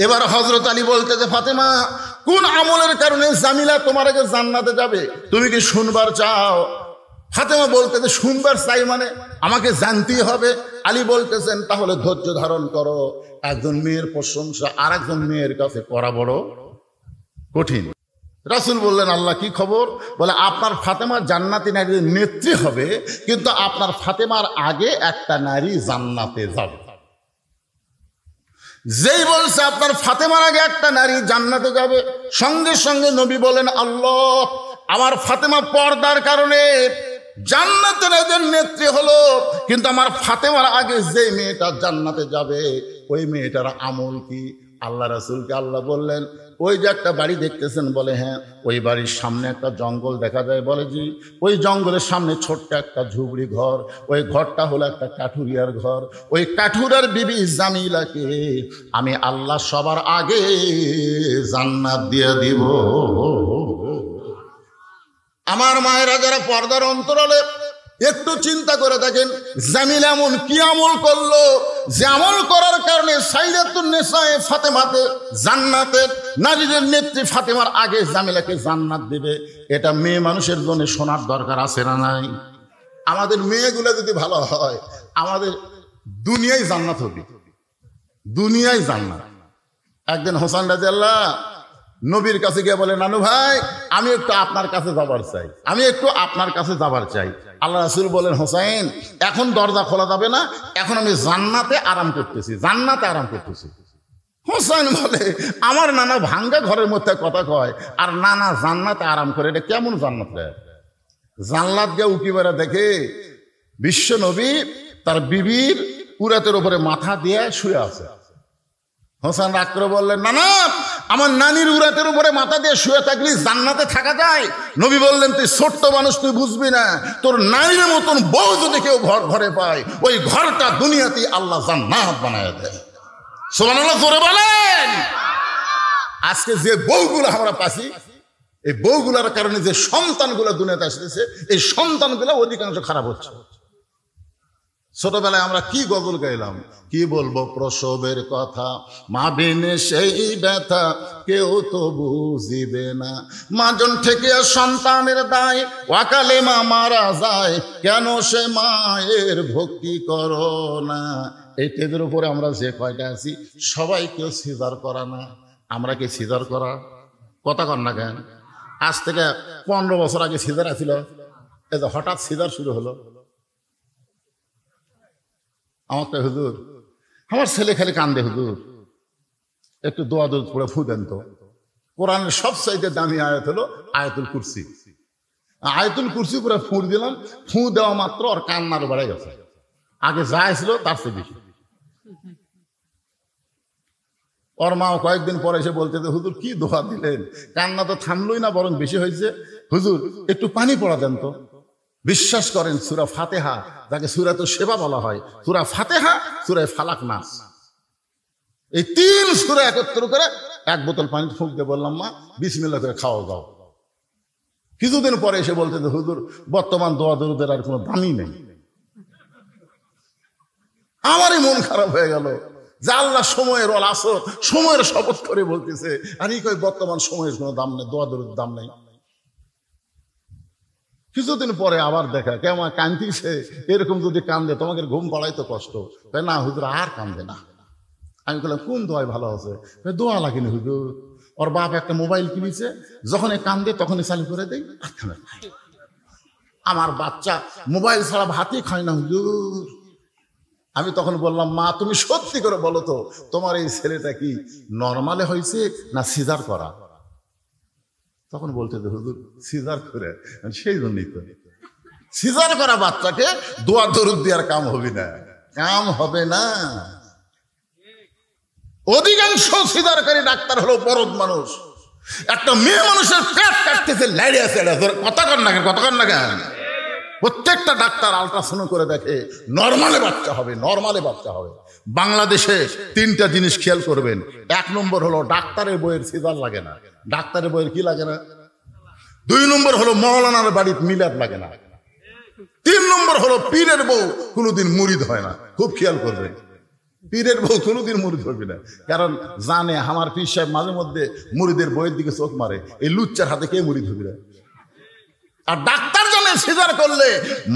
এবার হযরত আলী বলতেছে, ফাতেমা কোন আমলের কারণে জামিলা তোমার আগে জান্নাতে যাবে, তুমি কি শুনবার চাও? ফাতেমা বলতেছে, শুনবার চাই মানে আমাকে জানতেই হবে। আলী বলতেছেন, তাহলে ধৈর্য ধারণ করো, একজন মেয়ের প্রশংসা আর একজন মেয়ের কাছে করা বড় কঠিন। রাসূল বললেন, আল্লাহ কি খবর? বলে, আপনার ফাতেমা জান্নাতি নারীর নেত্রী হবে, কিন্তু আপনার ফাতেমার আগে একটা নারী জান্নাতে যাবে। যেই বলছে আপনার ফাতেমার আগে একটা নারী জান্নাতে যাবে, সঙ্গে সঙ্গে নবী বলেন, আল্লাহ, আমার ফাতেমা পর্দার কারণে জান্নাতের একজন নেত্রী হলো, কিন্তু আমার ফাতেমার আগে যে মেয়েটা জান্নাতে যাবে ওই মেয়েটার আমল কি? আল্লাহ রাসূলকে আল্লাহ বললেন, ওই যে একটা বাড়ি দেখতেছেন? বলে, হ্যাঁ। ওই বাড়ির সামনে একটা জঙ্গল দেখা যায়? বলে, জি। ওই জঙ্গলের সামনে ছোট্ট একটা ঝুপড়ি ঘর, ওই ঘরটা হলো একটা কাঠুরিয়ার ঘর। ওই কাঠুরার বিবি জামিলাকে আমি আল্লাহ সবার আগে জান্নাত দিয়ে দিব। আমার মায়েরা যারা পর্দার অন্তরালে, একটু চিন্তা করে দেখেন, জামিলা এমন কি আমল করলো যে আমল করার কারণে সাইয়্যিদাতুন নিসায়ে ফাতেমাতে জান্নাতের নারীদের নেত্রী ফাতেমার আগে জামিলাকে জান্নাত দিবে। এটা মেয়ে মানুষের জন্য শোনার দরকার আছে না নাই? আমাদের মেয়েগুলো যদি ভালো হয়, আমাদের দুনিয়ায় জান্নাত হবে, দুনিয়ায় জান্নাত। একদিন হোসেন রাদিয়াল্লাহু নবীর কাছে গিয়ে বলে, নানু ভাই, আমি একটু আপনার কাছে যাবার চাই, আমি একটু আপনার কাছে যাবার চাই। আল্লাহ রাসূল বলেন, হোসেন, এখন দরজা খোলা যাবে না, এখন আমি জান্নাতে আরাম করতেছি, জান্নাতে আরাম করতেছি। হোসেন বলে, আমার নানা ভাঙ্গা ঘরের মধ্যে কথা কয়, আর নানা জান্নাতে আরাম করে, এটা কেমন জান্নাত রে? জান্নাত গিয়ে উকি বেড়া দেখে বিশ্ব নবী তার বিবির উরাতের উপরে মাথা দিয়ে শুয়ে আছে। হোসেন রাগ করে বললেন, নানা, আমার নানির উরাতের উপরে মাথা দিয়ে শুয়ে থাকলে জান্নাতে থাকা যায়? নবী বললেন, তুই ছোট্ট মানুষ, তুই বুঝবি না। তোর নানির মতন বউ যদি কেউ ঘরে পায়, ওই ঘরটা দুনিয়াতে আল্লাহ জান্নাত বানায় দেয়। সুবহানাল্লাহ, জোরে বলেন। আজকে যে বউগুলো আমরা পাচ্ছি, এই বউগুলোর কারণে যে সন্তানগুলো দুনিয়াতে আসতেছে, এই সন্তানগুলো অধিকাংশ খারাপ হচ্ছে। ছোটবেলায় আমরা কি গজল গাইলাম, কি বলবো প্রসবের কথা, মা বিনে সেই ব্যথা কেউ তো বুঝিবে না, মাজন থেকে সন্তানের দায়, ওয়াকালে মা মারা যায়, কেন সে মায়ের ভক্তি করো না। এই টেজের উপরে আমরা যে কয়টা আছি, সবাই কেউ সিজার করা না। আমরা কি সিজার করা? কথা কর না কেন? আজ থেকে 15 বছর আগে সিজার আছিল, এই যে হঠাৎ সিজার শুরু হলো। আমাকে, হুজুর, আমার ছেলে খালি কান্দে, হুজুর একটু দোয়া দরুদ পড়ে ফু দেন তো। কোরআনের সবচাইতে দামি আয়াত হলো আয়াতুল কুরসি। আয়াতুল কুরসি করে ফু দিলাম, ফু দেওয়া মাত্র আর কান্নার বেড়াই গেছে, আগে যা ছিল তার চেয়ে বেশি। ওর মাও কয়েকদিন পরে এসে বলতে, হুজুর কি দোয়া দিলেন, কান্না তো থামলই না, বরং বেশি হয়েছে। হুজুর একটু পানি পড়া দেন তো। বিশ্বাস করেন, সূরা ফাতিহা, যাকে সূরাতুশ শিফা বলা হয়, সূরা ফাতিহা, সূরা ফালাক, নাস, এই 3 সূরা একত্র করে 1 বোতল পানি ফুঁক দিয়ে বললাম, মা বিসমিল্লাহ করে খাওয়া দাও। কিছুদিন পরে এসে বলতে, হুজুর বর্তমান দোয়া দরুদের আর কোনো দামই নেই। আমারই মন খারাপ হয়ে গেল যে আল্লাহ সময়ের আসর, সময়ের শপথ করে বলতেছে, আর এই কই বর্তমান সময়ের কোনো দাম নেই, দোয়া দরুদের দাম নেই। কিছুদিন পরে আবার দেখা, কেমন কান্দিছে, এরকম যদি কান্দে তোমাকে ঘুম পাড়াই তো কষ্ট। না হুজুর আর কান্দে না। আমি বললাম, কোন দোয়াই ভালো আছে? দোয়া লাগেনি হুজুর, ওর বাপ একটা মোবাইল কিনেছে, যখন কান্দে তখনই চালু করে দেয়, আর কান্দে। আমার বাচ্চা মোবাইল ছাড়া ভাতই খায় না হুজুর। আমি তখন বললাম, মা তুমি সত্যি করে বলো তো, তোমার এই ছেলেটা কি নর্মালে হয়েছে না সিজার করা? তখন বলতে, হুজুর সিজার করে। সেই জন্যই তো সিজার করা বাচ্চাকে দোয়া দরুদ দেওয়ার কাম হবে না, কাম হবে না। অধিকাংশ সিজারকারী ডাক্তার হলো বরদ মানুষ। একটা মেয়ে মানুষের পেট কাটতেছে, লাইড়ে আছে, কথা কর না কেন, কথা কর না কেন? প্রত্যেকটা ডাক্তার আলট্রাসাউন্ড করে দেখে নর্মালে বাচ্চা হবে, নর্মালে বাচ্চা হবে। বাংলাদেশে 3টা জিনিস খেয়াল করবেন। 1 নম্বর হলো ডাক্তারের বইয়ের সিজার লাগে না, ডাক্তারের বইয়ের কি লাগে না। 2 নম্বর হলো মৌলানার বাড়িতে মিলাদ লাগে না। 3 নম্বর হলো পীরের বউ কোনোদিন মুরিদ হয় না। খুব খেয়াল করবেন। পীরের বউ কোনোদিন মুরিদ হবে না, কারণ জানে আমার পীর সাহেব মাঝে মধ্যে মুরিদের বইয়ের দিকে চোখ মারে, এই লুচ্চার হাতে কে মুরিদ হবে না। আর ডাক্তার জানে সিজার করলে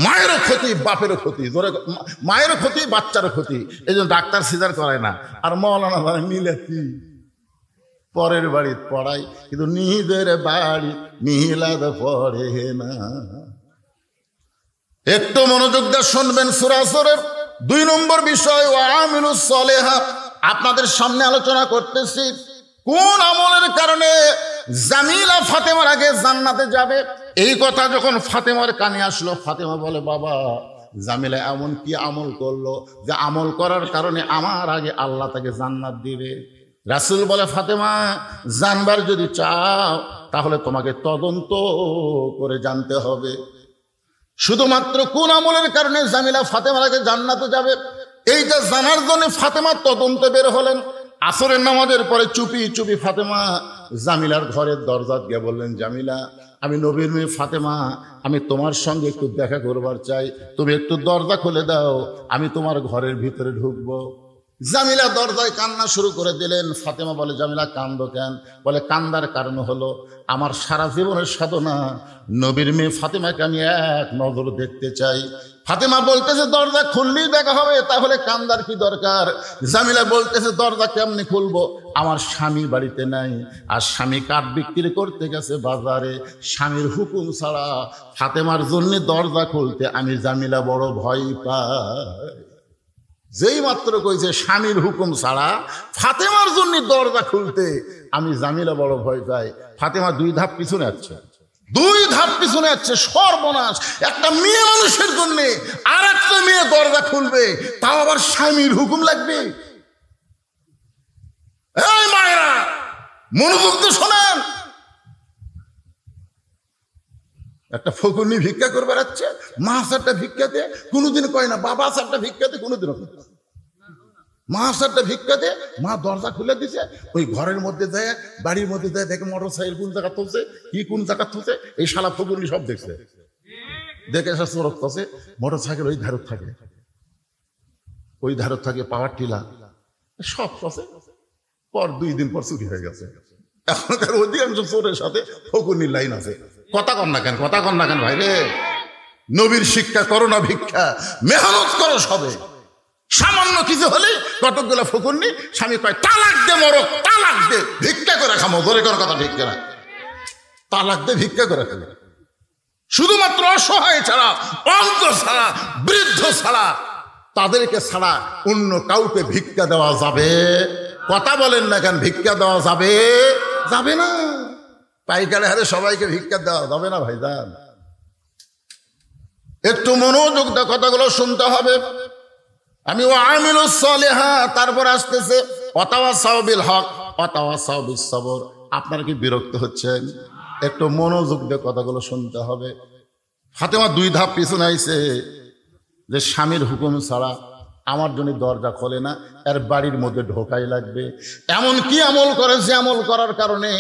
মায়েরও ক্ষতি বাপেরও ক্ষতি, মায়েরও ক্ষতি বাচ্চারও ক্ষতি, এই জন্য ডাক্তার সিজার করায় না। আর মৌলানা জানে মিলাতি পরের বাড়ি পড়াই, কিন্তু নিজের বাড়ি মিলাদ পড়ে না। একটু মনোযোগ দিয়ে শুনবেন সূরা আসরের 2 নম্বর বিষয় ওয়া আমিলুস সালিহাত। আপনাদের সামনে আলোচনা করতেছি কোন আমলের কারণে জামিলা ফাতেমার আগে জান্নাতে যাবে। এই কথা যখন ফাতেমার কানে আসলো, ফাতেমা বলে বাবা জামিলা এমন কি আমল করলো যে আমল করার কারণে আমার আগে আল্লাহ তাকে জান্নাত দিবে। রাসূল বলে ফাতেমা জানবার যদি চাও তাহলে তোমাকে তদন্ত করে জানতে হবে, শুধুমাত্র কোন আমলের কারণে জামিলা ফাতেমার আগে জান্নাতে যাবে এইটা জানার জন্য ফাতেমা তদন্তে বের হলেন। আসরের নামাজের পরে চুপি চুপি ফাতেমা জামিলার ঘরের দরজা গিয়ে বললেন, জামিলা আমি নবীর মেয়ে ফাতেমা, আমি তোমার সঙ্গে একটু দেখা করবার চাই, তুমি একটু দরজা খুলে দাও, আমি তোমার ঘরের ভিতরে ঢুকবো। জামিলা দরজায় কান্না শুরু করে দিলেন। ফাতেমা বলে জামিলা কান্দো কেন? বলে কান্দার কারণ হলো আমার সারা জীবনের সাধনা নবীর মেয়ে ফাতেমাকে আমি এক নজর দেখতে চাই। ফাতেমা বলতেছে দরজা খুললেই দেখা হবে, তাহলে কান্দার কি দরকার? জামিলা বলতেছে দরজা কেমনি খুলবো, আমার স্বামী বাড়িতে নাই, আর স্বামী কাঠ বিক্রি করতে গেছে বাজারে, স্বামীর হুকুম ছাড়া ফাতেমার জন্য দরজা খুলতে আমি জামিলা বড় ভয় পাই। যেই মাত্র কইছে স্বামীর হুকুম ছাড়া ফাতেমার জন্য দরজা খুলতে আমি জামিলা বড় ভয় পাই, ফাতেমা 2 ধাপ পিছনে আসছে, 2 ধাপ পিছনে আসছে। সর্বনাশ, একটা মেয়ে মানুষের জন্য আর একটা মেয়ে দরজা খুলবে, তাও আবার স্বামীর হুকুম লাগবে। এই মায়েরা মনোযোগ দিয়ে শোনেন, একটা ফকুনি ভিক্ষা করবে যাচ্ছে, মা সারটা ভিক্ষাতে কোনোদিন কয় না, বাবা সারটা ভিক্ষাতে কোনোদিনও কয় না। মা সারটা ভিক্ষাতে মা দরজা খুলে দিছে, ওই ঘরের মধ্যে যায়, বাড়ির মধ্যে যায়, দেখে মোটর সাইকেল কোন জায়গা তুলছে, কি কোন জায়গা তুলছে, এই শালা ফকুনি সব দেখছে, দেখে এসে চোরক তছে, মোটর সাইকেল ওই ধারত থাকে, ওই ধারত থাকে, পাওয়ার টিলা সব তছে। পর 2 দিন পর চুরি হয়ে গেছে। এখনকার অধিকাংশ চোরের সাথে ফকুনির লাইন আছে। কথা কন না কেন, কথা কন না কেন ভাই রে? নবীর শিক্ষা করো না ভিক্ষা, মেহনত করো সবে। সামান্য কিছু হলে কতকগুলা ফকুন্নি স্বামী কয় তালাক দে মরক, তালাক দে, ভিক্ষা করে খামো, ধরে কর কথা ঠিক না, তালাক দে ভিক্ষা করে খাবো। শুধুমাত্র অসহায় ছাড়া, অন্ধ ছাড়া, বৃদ্ধ ছাড়া, তাদেরকে ছাড়া অন্য কাউকে ভিক্ষা দেওয়া যাবে? কথা বলেন না কেন, ভিক্ষা দেওয়া যাবে? যাবে না। পাইকারে হারে সবাইকে ভিক্ষা দেওয়া যাবে না ভাইজান। একটু মনোযোগ দিয়ে কথাগুলো শুনতে হবে। আমি ও আমিলুস সালিহাত, তারপর আসতেছে ওয়াতাওয়াসাউ বিল হক ওয়াতাওয়াসাউ বিস সবর। আপনারা কি বিরক্ত হচ্ছেন? একটু মনোযোগ দিয়ে কথাগুলো শুনতে হবে। ফাতেমা 2 ধাপ পিছনে আইছে যে স্বামীর হুকুম ছাড়া আমার জন্য দরজা খোলে না, এর বাড়ির মধ্যে ঢোকাই লাগবে। এমন কি আমল করে যে আমল করার কারণে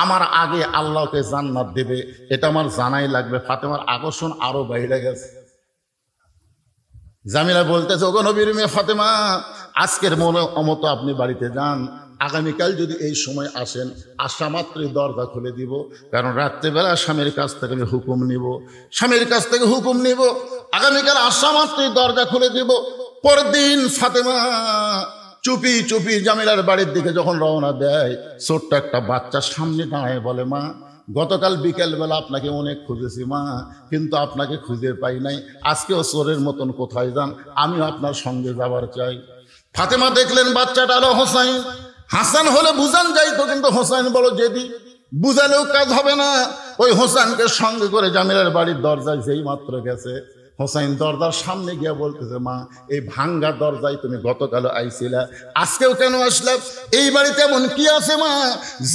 আমার আগে আল্লাহকে জান্নাত দেবে, এটা আমার জানাই লাগবে। ফাতেমার আকর্ষণ আরো বাইরে গেছে। জামিলা বলতেছে ওগো নবীর মেয়ে ফাতেমা, আজকের মতো আপনি বাড়িতে যান, আগামীকাল যদি এই সময় আসেন, আসা মাত্রই দরজা খুলে দিব, কারণ রাত্রেবেলা স্বামীর কাছ থেকে আমি হুকুম নিব, স্বামীর কাছ থেকে হুকুম নিব, আগামীকাল আসা মাত্রই দরজা খুলে দিব। পরের দিন ফাতেমা চুপি চুপি জামিলার বাড়ির দিকে যখন রওনা দেয়, ছোট্ট একটা বাচ্চা সামনে দাঁড়ায় বলে মা গতকাল বিকেলবেলা আপনাকে অনেক খুঁজেছি মা, কিন্তু আপনাকে খুঁজে পাই নাই, আজকেও চোরের মতন কোথায় যান, আমিও আপনার সঙ্গে যাবার চাই। ফাতেমা দেখলেন বাচ্চাটা হলো হোসাইন। হাসান হলে বুঝান যাইতো, কিন্তু হোসাইন বলো জেদি, বুঝালেও কাজ হবে না। ওই হোসাইনকে সঙ্গে করে জামিলার বাড়ির দরজায় যেই মাত্র গেছে, হোসাইন দরজার সামনে গিয়ে বলতেছে মা এই ভাঙ্গা দরজায় তুমি গতকাল আইছিলা, আজকেও কেন আসলে? এই বাড়িতে এমন কি আছে মা,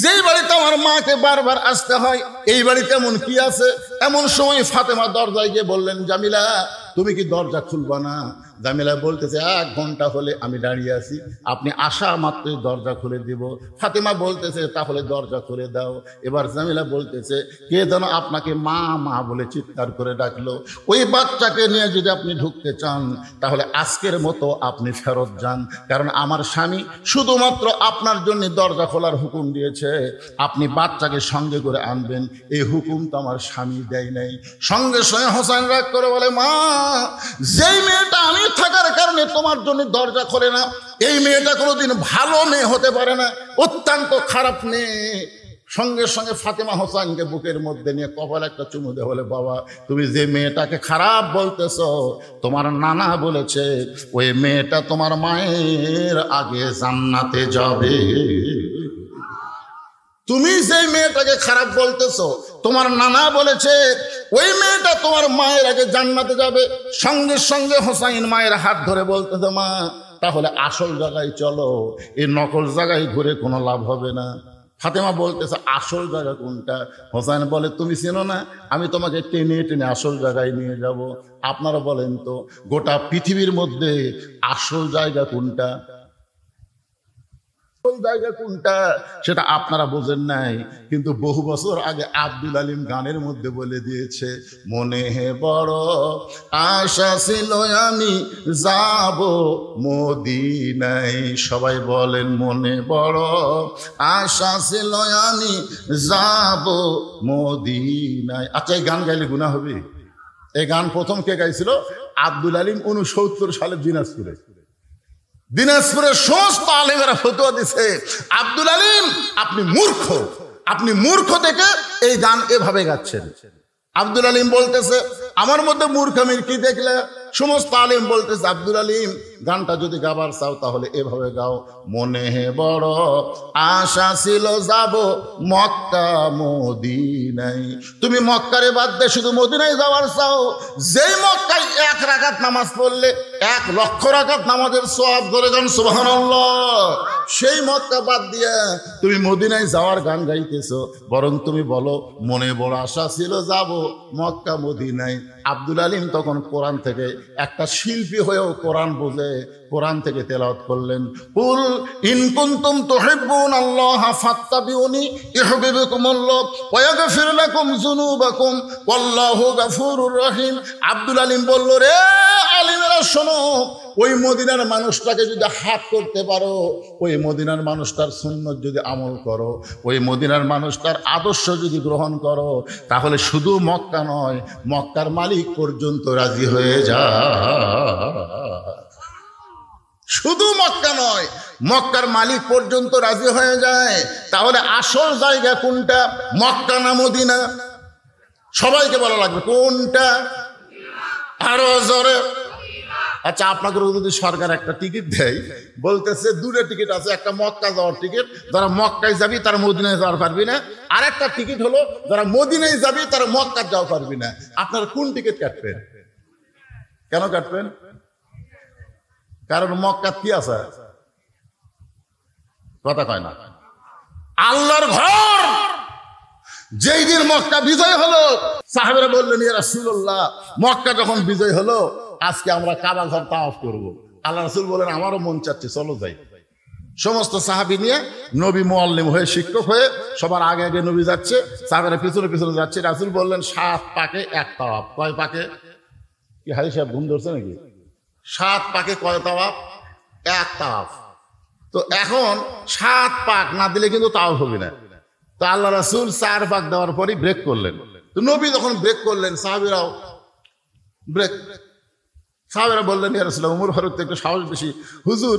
যেই বাড়িতে আমার মাকে বারবার আসতে হয়, এই বাড়িতে এমন কি আছে? এমন সময় ফাতেমা দরজায় গিয়ে বললেন জামিলা তুমি কি দরজা খুলবা না? জামিলা বলতেছে 1 ঘন্টা হলে আমি দাঁড়িয়ে আছি, আপনি আসা মাত্রই দরজা খুলে দিব। ফাতেমা বলতেছে তাহলে দরজা খুলে দাও। এবার জামিলা বলতেছে কে যেন আপনাকে মা মা বলে চিৎকার করে ডাকলো, ওই বাচ্চাকে নিয়ে যদি আপনি ঢুকতে চান তাহলে আজকের মতো আপনি ফেরত যান, কারণ আমার স্বামী শুধুমাত্র আপনার জন্য দরজা খোলার হুকুম দিয়েছে, আপনি বাচ্চাকে সঙ্গে করে আনবেন, এই হুকুম তো আমার স্বামী দেয় নাই। সঙ্গে সঙ্গে হোসেন রাগ করে বলে মা, যেই মেয়েটা আমি থাকার কারণে তোমার জন্য দরজা খোলে না, এই মেয়েটা কোনোদিন ভালো মেয়ে হতে পারে না, অত্যন্ত খারাপ মেয়ে। সঙ্গে সঙ্গে ফাতেমা হোসেনকে বুকের মধ্যে নিয়ে কপালে একটা চুমু দিয়ে বলে বাবা, তুমি যে মেয়েটাকে খারাপ বলতেছ, তোমার নানা বলেছে ওই মেয়েটা তোমার মায়ের আগে জান্নাতে যাবে। তুমি যে মেয়েটাকে খারাপ বলতেছো, তোমার নানা বলেছে ওই মেয়েটা তোমার মায়ের আগে জান্নাতে যাবে। সঙ্গে সঙ্গে হোসাইন মায়ের হাত ধরে বলতেছে মা, তাহলে আসল জায়গায় চলো, এই নকল জায়গায় ঘুরে কোনো লাভ হবে না। ফাতেমা বলতেছে আসল জায়গা কোনটা? হোসাইন বলে তুমি চেনো না, আমি তোমাকে টেনে টেনে আসল জায়গায় নিয়ে যাব। আপনারা বলেন তো গোটা পৃথিবীর মধ্যে আসল জায়গা কোনটা? জায়গা কোনটা সেটা আপনারা বোঝেন নাই, কিন্তু বহু বছর আগে আব্দুল আলিম গানের মধ্যে বলে দিয়েছে, মনে হে বড় আশা ছিল আমি যাব মদিনায়। সবাই বলেন মনে বড় আশা ছিল আমি যাব মদিনায়। আচ্ছা, এই গান গাইলে গুনাহ হবে? এই গান প্রথম কে গাইছিল? আব্দুল আলিম 69 সালে দিনাজপুরে। দিনাজপুরের সমস্ত আলেমেরা ফতোয়া দিছে আব্দুল আলিম আপনি মূর্খ, আপনি মূর্খ দেখে এই গান এভাবে গাচ্ছেন। আব্দুল আলিম বলতেছে আমার মধ্যে মূর্খামির কি দেখলে? সমস্ত আলিম বলতেছে আব্দুল আলিম গানটা যদি গাবার চাও তাহলে এভাবে গাও, মনে হে বড় আশা ছিল যাব মক্কা মদিনায়। তুমি মক্কারে বাদ দিয়ে শুধু মদিনায় যাওয়ার চাও, যেই মক্কায় 1 রাকাত নামাজ পড়লে 1 লক্ষ রাকাত নামাজের সওয়াব ধরে যান সুবহানাল্লাহ, সেই মক্কা বাদ দিয়ে তুমি মদিনায় যাওয়ার গান গাইতেছো। বরং তুমি বলো মনে বড় আশা ছিল যাব মক্কা মদিনায়। আব্দুল আলিম তখন কোরআন থেকে একটা শিল্পী হয়েও কোরআন বোঝে, কোরআন থেকে তেলাওয়াত করলেন, কুল ইন কুনতুম তুহিব্বুনাল্লাহ ফাত্তাবিউনি ইউহিব্বুকুমুল্লাহ ওয়া ইয়াগফির লাকুম যুনুবাকুম ওয়াল্লাহু গফুরুর রহিম। আব্দুল আলিম বলল, রে আলিমেরা শোনো, ওই মদিনার মানুষটাকে যদি হাত করতে পারো, ওই মদিনার মানুষটার সুন্নত যদি আমল করো, ওই মদিনার মানুষটার আদর্শ যদি গ্রহণ করো, তাহলে শুধু মক্কা নয়, মক্কার মালিক পর্যন্ত রাজি হয়ে যায়। শুধু মক্কা নয়, মক্কার মালিক পর্যন্ত রাজি হয়ে যায়। তাহলে আসল জায়গা কোনটা, মক্কা না মদিনা? সবাইকে বলা লাগবে কোনটা, আরো জোরে। আচ্ছা, আপনাদের যদি সরকার একটা টিকিট দেয়, বলতেছে 2টা টিকিট আছে, একটা মক্কা যাওয়ার টিকিট, যারা মক্কায় যাবি তারা মদিনায় যাওয়ার পারবি না, আর একটা টিকিট হলো যারা মদিনায় যাবি তারা মক্কা যাওয়া পারবি না। আপনারা কোন টিকিট কাটবেন? কেন কাটবেন? কারণ মক্কা কি আছে? কথা কয় না। আল্লাহর ঘর। যেই দিন মক্কা বিজয় হলো, সাহাবেরা বললেন ইয়া রাসূলুল্লাহ, মক্কা যখন বিজয় হলো আজকে আমরা কাবা ঘর তাওয়াফ করব। আল্লাহ রাসূল বলেন আমারও মন চাচ্ছে, চলো যাই। সমস্ত সাহাবী নিয়ে নবী মুআল্লিম হয়ে, শিক্ষক হয়ে সবার আগে আগে নবী যাচ্ছে, সাহাবেরা পিছনে পিছনে যাচ্ছে। রাসূল বললেন 7 পাকে 1 তাওয়াফ। কয় পাকে? কি হাজি সাহেব ঘুম ধরছে নাকি? 7 পাকে কয় তাওয়াফ? 1 তাওয়াফ। তো এখন 7 পাক না দিলে কিন্তু তাওয়াফ হবে না। তো আল্লাহ রাসূল 4 পাক দেওয়ার পরই ব্রেক করলেন। তো নবী যখন ব্রেক করলেন, সাহাবীরাও ব্রেক। সাহাবীরা বললেন ইয়া রাসূলুল্লাহ, ওমর ফারুক তো একটু সাহস বেশি, হুজুর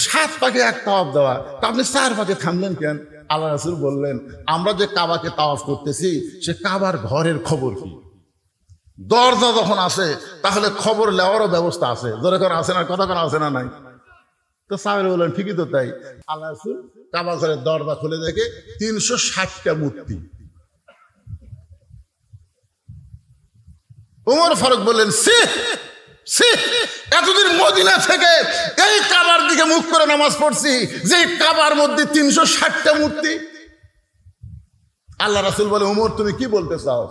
7 পাকে 1 তাওয়াফ দেওয়া, তা আপনি 4 পাকে থামলেন কেন? আল্লাহ রাসূল বললেন আমরা যে কাবাকে তাওয়াফ করতেছি, সে কাবার ঘরের খবর কি? দরজা যখন আসে তাহলে খবর নেওয়ারও ব্যবস্থা আছে, ধরে করে আসে না, কথা করে আসে না নাই? তো সাহাবীরা বললেন ঠিকই তো তাই। আল্লাহ রাসূল কাবা ঘরের দরজা খুলে দেখে 360টা মূর্তি। ওমর ফারুক বললেন এতদিন মদিনা থেকে এই কাবার দিকে মুখ করে নামাজ পড়ছি, যে কাবার মধ্যে 360টা মূর্তি। আল্লাহ রাসূল বলে ওমর তুমি কি বলতে চাও?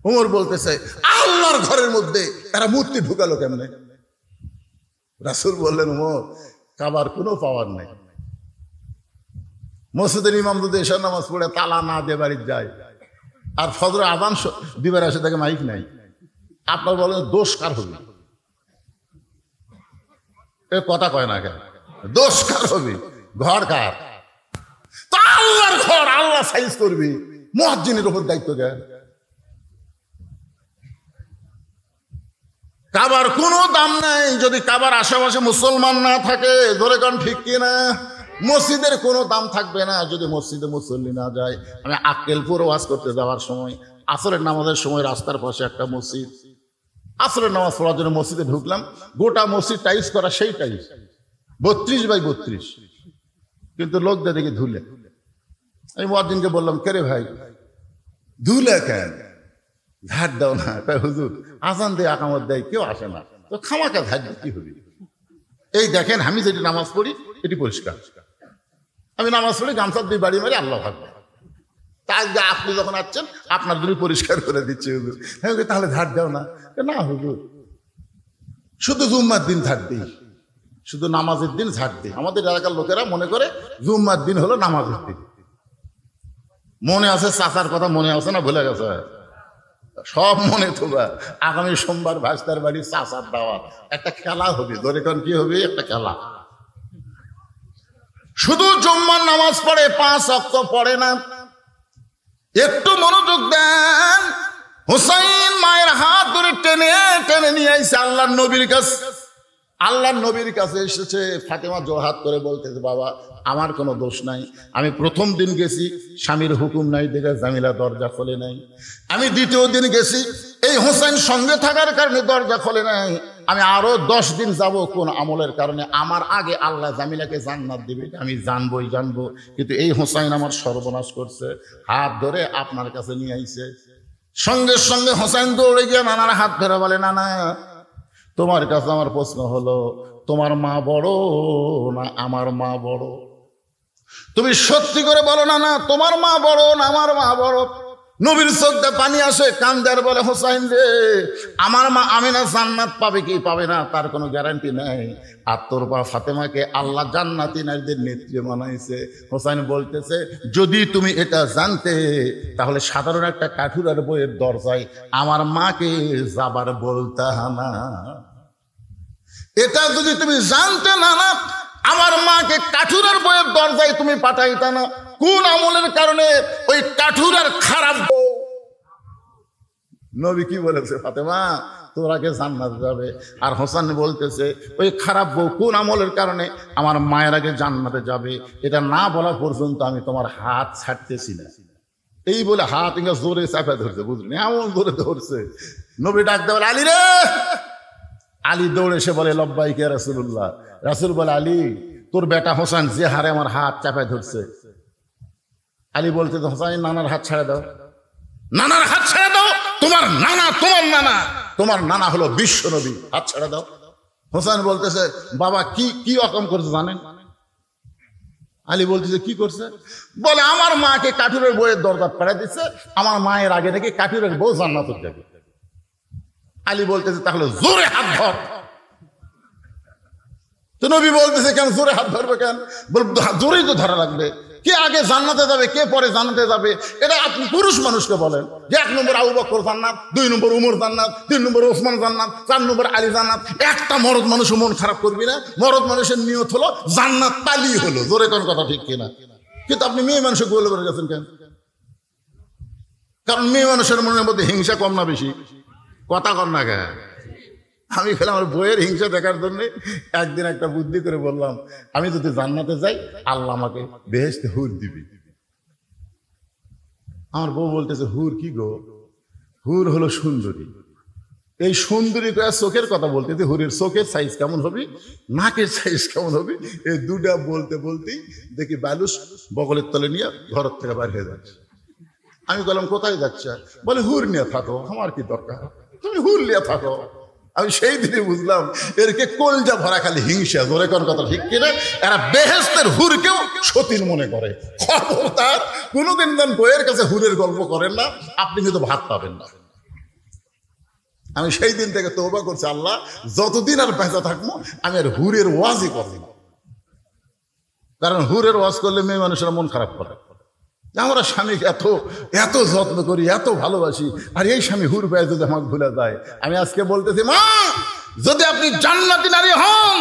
ওমর বলতেছে আল্লাহর ঘরের মধ্যে তারা মূর্তি ঢুকালো কেমনে? রাসূল বললেন, কাবার কোনো পাওয়ার নেই। মসজিদের ইমাম যদি এশার নামাজ পড়ে তালা না দিয়ে বাড়ি যায়, আর ফজর আযান দিবার আসে তাকে মাইক নাই, আপনার বলেন দোষ কার হবে? এ কথা কয় না কেন? দোষ কার হবে? ঘর কার? তা আল্লাহর ঘর, আল্লাহ সাইজ করবে, মুয়াজ্জিনের উপর দায়িত্ব দেয়। কাবার কোনো দাম নাই যদি কাবার আশেপাশে মুসলমান না থাকে। ধরে কোন ঠিক কিনা? মসজিদের কোনো দাম থাকবে না যদি মসজিদে মুসল্লি না যায়। আমি আক্কেলপুর ওয়াজ করতে যাওয়ার সময় আসরের নামাজের সময় রাস্তার পাশে একটা মসজিদ, আসরের নামাজ পড়ার জন্য মসজিদে ঢুকলাম, গোটা মসজিদ টাইলস করা, সেই টাইলস 32x32, কিন্তু লোকদের দেখে ধুলে। আমি মুয়াজ্জিনকে বললাম, কে রে ভাই ধুলে কেন? ঝাড় দাও না। হুজুর আজান দিয়ে আকামত দেয়, কেউ আসে না, তো খামাকা ঝাড় দিয়ে কি হবে? এই দেখেন আমি যেটি নামাজ পড়ি এটি পরিষ্কার, আমি নামাজ পড়ি গামছা দিয়ে বাড়ি মারি, আল্লাহ ভাববে। তাই আপনি যখন আসছেন আপনার জন্য পরিষ্কার করে দিচ্ছে হুজুর। হ্যাঁ, তাহলে ঝাড় দাও না। না হুজুর, শুধু জুম্মার দিন ঝাড় দিই, শুধু নামাজের দিন ঝাড় দিই। আমাদের এলাকার লোকেরা মনে করে জুম্মার দিন হলো নামাজের দিন। মনে আছে চাচার কথা? মনে আছে না ভুলে গেছে? সব মনে তোবা। আগামী সোমবার ভাস্তার বাড়ি চাচার দাওয়াত, একটা খেলা হবে। ধরে কোন কি হবে? একটা খেলা। শুধু জুম্মার নামাজ পড়ে, 5 ওয়াক্ত পড়ে না। একটু মনোযোগ দেন। হুসাইন মায়ের হাত ধরে টেনে টেনে নিয়ে আইছে আল্লাহর নবীর কাছে। আল্লাহর নবীর কাছে এসেছে। ফাতেমা জোরহাত করে বলতেছে, বাবা আমার কোনো দোষ নাই, আমি প্রথম দিন গেছি স্বামীর হুকুম নাই দেখে জামিলা দরজা খোলে নাই। আমি দ্বিতীয় দিন গেছি, এই হুসাইন সঙ্গে থাকার কারণে দরজা খোলে নাই। আমি আরো 10 দিন যাব কোন আমলের কারণে। আমার আগে আল্লাহ জামিলাকে জান্নাত দিবে, আমি জানবই জানবো, কিন্তু এই হুসাইন আমার সর্বনাশ করছে। হাত ধরে আপনার কাছে নিয়ে আইছে। সঙ্গে সঙ্গে হুসাইন দৌড়ে গিয়ে নানার হাত ধরে বলে, নানা তোমার কাছে আমার প্রশ্ন হলো, তোমার মা বড় না আমার মা বড়? তুমি সত্যি করে বলো না, না তোমার মা বড় না আমার মা বড়? নবীর চোখে পানি আসে, কান্দার বলে, হোসাইন রে, আমার মা আমিনা জান্নাত পাবে কি পাবে না তার কোনো গ্যারান্টি নেই, আর তোর মা ফাতেমাকে আল্লাহ জান্নাতি নারীদের নেত্রী বানাইছে। হোসাইন বলতেছে, যদি তুমি এটা জানতে তাহলে সাধারণ একটা কাঠুরার বইয়ের দরজায় আমার মাকে যাবার বলতা না। এটা যদি তুমি জানতে না, না আমার মাকে কাঠুরার বইয়ের দরজায় তুমি পাঠাইতা না। কোন আমলের কারণে? ওই কাঠুরার খারাপ বউ। নবী কি বলেছে? ফাতেমা তোরাকে জান্নাত যাবে। আর হোসেন বলতেছে, ওই খারাপ বউ কোন আমলের কারণে আমার মায়ের আগে জান্নাতে যাবে, এটা না বলা পর্যন্ত আমি তোমার হাত ছাড়তেছি না। এই বলে হাত ইংরেজ জোরে চাপা ধরছে, বুঝলেন? এমন জোরে ধরছে। নবী ডাক দেওয়ার, আলী রে। আলী দৌড়ে এসে বলে, লব্বাইকে রাসূলুল্লাহ। রাসূল বলে, আলী তোর বেটা হোসেন যে হারে আমার হাত চাপায় ধরছে। আলী বলতে, হোসেন নানার হাত ছেড়ে দাও, নানার হাত ছেড়ে দাও। তোমার নানা, তোমার নানা, তোমার নানা হলো বিশ্ব নবী, হাত ছেড়ে দাও। হোসেন বলতেছে, বাবা কি কি রকম করছে জানেন? আলী বলতেছে, কি করছে? বলে, আমার মাকে কাঠুরের বইয়ের দরজা পাঠিয়ে দিচ্ছে, আমার মায়ের আগে নাকি কাঠুরের বউ জান্নাতে যাবে। আলী বলতেছে, তাহলে জোরে হাত ধর। তো নবী বলতেছে, কেন জোরে হাত ধরবে কেন? বল, জোরেই তো ধরা লাগবে। কে আগে জান্নাতে যাবে, কে পরে জান্নাতে যাবে, এটা আপনি পুরুষ মানুষকে বলেন যে 1 নম্বর আবু বকর জান্নাত, 2 নম্বর উমর জান্নাত, 3 নম্বর ওসমান জান্নাত, 4 নম্বর আলী জান্নাত। একটা মরদ মানুষ মন খারাপ করবি না। মরদ মানুষের নিয়ত হলো জান্নাত পালি হলো। জোরে কোন কথা ঠিক কিনা? কিন্তু আপনি মেয়ে মানুষকে গোল করে গেছেন কেন? কারণ মেয়ে মানুষের মনের মধ্যে হিংসা কম না বেশি? কথা কর না কেন? আমি খেলে আমার বইয়ের হিংসা দেখার জন্য একদিন একটা বুদ্ধি করে বললাম, আমি যদি জান্নাতে যাই আল্লাহ আমাকে বেহেশতে হুর দিবি। আমার বউ বলতেছে, হুর কি গো? হুর হলো সুন্দরী। এই সুন্দরী চোখের কথা বলতেছে, হুরের চোখের সাইজ কেমন হবে, নাকের সাইজ কেমন হবে, এই দুটা বলতে বলতেই দেখি বালুস বগলের তলে নিয়ে ঘরের থেকে বাইরে হয়ে যাচ্ছে। আমি বললাম, কোথায় যাচ্ছে? বলে, হুর নিয়ে থাকো, আমার কি দরকার, তুমি হুর নিয়ে থাকো। আমি সেই দিনে বুঝলাম এরকে কলজা ভরা খালি হিংসা। জোরে কোন কথা ঠিক কিনা? এরা বেহেশতের হুরকেও সতীন মনে করে। খবরদার কোনোদিন বইয়ের কাছে হুরের গল্প করেন না, আপনি কিন্তু ভাত পাবেন না। আমি সেই দিন থেকে তওবা করছি, আল্লাহ যতদিন আর বেঁচে থাকবো আমি আর হুরের ওয়াজই করব না। কারণ হুরের ওয়াজ করলে মেয়ে মানুষেরা মন খারাপ করে। আমরা স্বামীকে এত এত যত্ন করি, এত ভালোবাসি, আর এই স্বামী হুর পেয়ে যদি আমাকে ভুলে যায়। আমি আজকে বলতেছি, মা যদি আপনি জান্নাতি নারী হন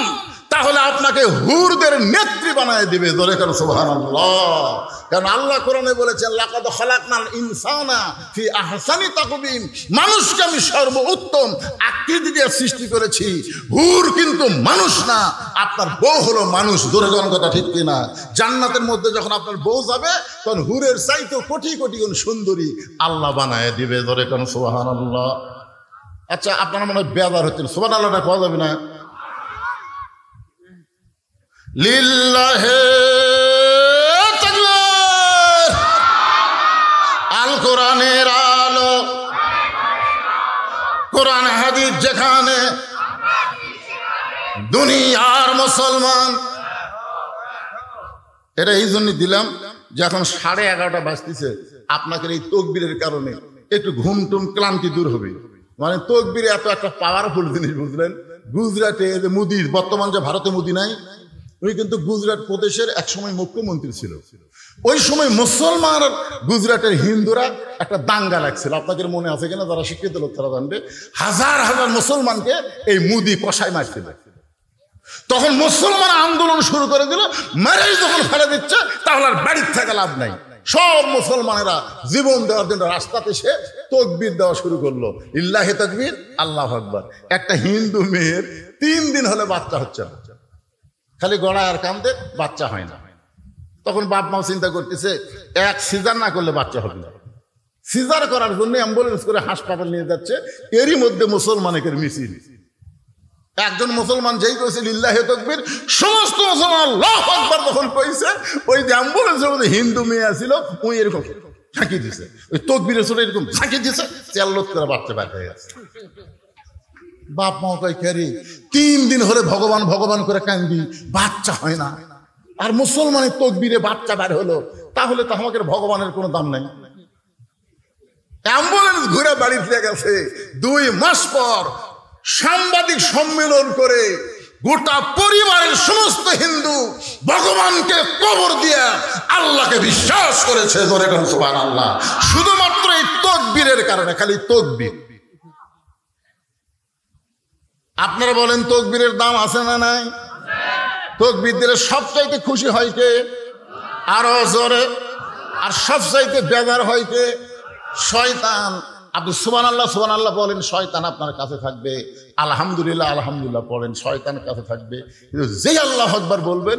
তাহলে আপনাকে হুরদের নেত্রী বানায় দিবে। জোরে করে সুবহানাল্লাহ। কারণ আল্লাহ কোরআনে বলেছেন, লাকাদ খালাকনাল ইনসানা ফি আহসানি তাকওয়িম, মানুষকে আমি সর্বোত্তম আকৃতি দিয়ে সৃষ্টি করেছি। হুর কিন্তু মানুষ না, আপনার বউ হলো মানুষ। জোরে কোন কথা ঠিক কিনা? জান্নাতের মধ্যে যখন আপনার বউ যাবে তখন হুরের চাইতে কোটি কোটি গুণ সুন্দরী আল্লাহ বানায় দিবে। জোরে কোন সুবহানাল্লাহ। আচ্ছা, আপনারা মনে হয় বেজার হচ্ছেন, সুবহানাল্লাহটা পাওয়া যাবে না? লিল্লাহে তাকবীর। আল কোরআনের আলো, কোরআন হাদিস যেখানে, দুনিয়ার মুসলমান। এটা এই জন্য দিলাম যে এখন 11:30 বাজতেছে, আপনাকে এই তাকবীরের কারণে একটু ঘুমটুম ক্লান্তি দূর হবে। মানে তাকবীর এত একটা পাওয়ারফুল জিনিস, বুঝলেন? গুজরাটে যে মোদি, বর্তমান যে ভারতে মোদি নাই, উনি কিন্তু গুজরাট প্রদেশের একসময় মুখ্যমন্ত্রী ছিল। ওই সময় মুসলমান গুজরাটের হিন্দুরা একটা দাঙ্গা লাগছিল, আপনাদের মনে আছে কিনা? যারা শিক্ষিত লোক তারা জানবে। হাজার হাজার মুসলমানকে এই মোদি কষায় মারছিল। তখন মুসলমান আন্দোলন শুরু করে দিল, মেরেই যখন ফেলে দিচ্ছে তাহলে আর বাড়ির থেকে লাভ নাই। সব মুসলমানেরা জীবন দেওয়ার জন্য রাস্তাতে সে তাকবীর দেওয়া শুরু করলো, ইল্লাহি তাকবীর, আল্লাহু আকবার। একটা হিন্দু মেয়ের 3 দিন হলে বাচ্চা হচ্ছে না, খালি গড়ায় আর কান্দে, বাচ্চা হয় না। তখন বাপ মাও চিন্তা করতেছে, এক সিজার না করলে বাচ্চা হবে না। সিজার করার জন্য অ্যাম্বুলেন্স করে হাসপাতাল নিয়ে যাচ্ছে। এরই মধ্যে মুসলমানের মিছিল। একজন মুসলমান যেই কইছে লিল্লাহি তাকবীর, সমস্ত মুসলমান আল্লাহু আকবার যখন কইছে, ওই যে অ্যাম্বুলেন্সের মধ্যে হিন্দু মেয়ে ছিল, ওই এরকম ঝাঁকি দিছে, ওই তাকবীরের ছোট এরকম ঝাঁকি দিছে, চেল্লত করে বাচ্চা বের হয়ে গেছে। বাপ মা কয়, কেরি 3 দিন হলে ভগবান ভগবান করে কান্দি, বাচ্চা হয় না। আর মুসলমানের তাকবীরে বাচ্চা বের হলো, তাহলে তো আমাদের ভগবানের কোনো দাম নাই। অ্যাম্বুলেন্স ঘুরে বাড়ি ফিরে গেছে। 2 মাস পর সাংবাদিক সম্মেলন করে গোটা পরিবারের সমস্ত হিন্দু ভগবানকে কবর দিয়ে আল্লাহকে বিশ্বাস করেছে। জোরে বলুন সুবহানাল্লাহ। শুধুমাত্র এই তাকবীরের কারণে, খালি তাকবীর। আপনারা বলেন তাকবীরের দাম আছে না নাই? তাকবীর দিলে সবচাইতে খুশি হয় কে? আরো জোরে। আর সবচাইতে বেজার হয় কে? শয়তান। আপনি সুবহানাল্লাহ সুবহানাল্লাহ বলেন, শয়তান আপনার কাছে থাকবে। আলহামদুলিল্লাহ আলহামদুলিল্লাহ পড়েন, শয়তান কাছে থাকবে। কিন্তু যেই আল্লাহু আকবার বলবেন,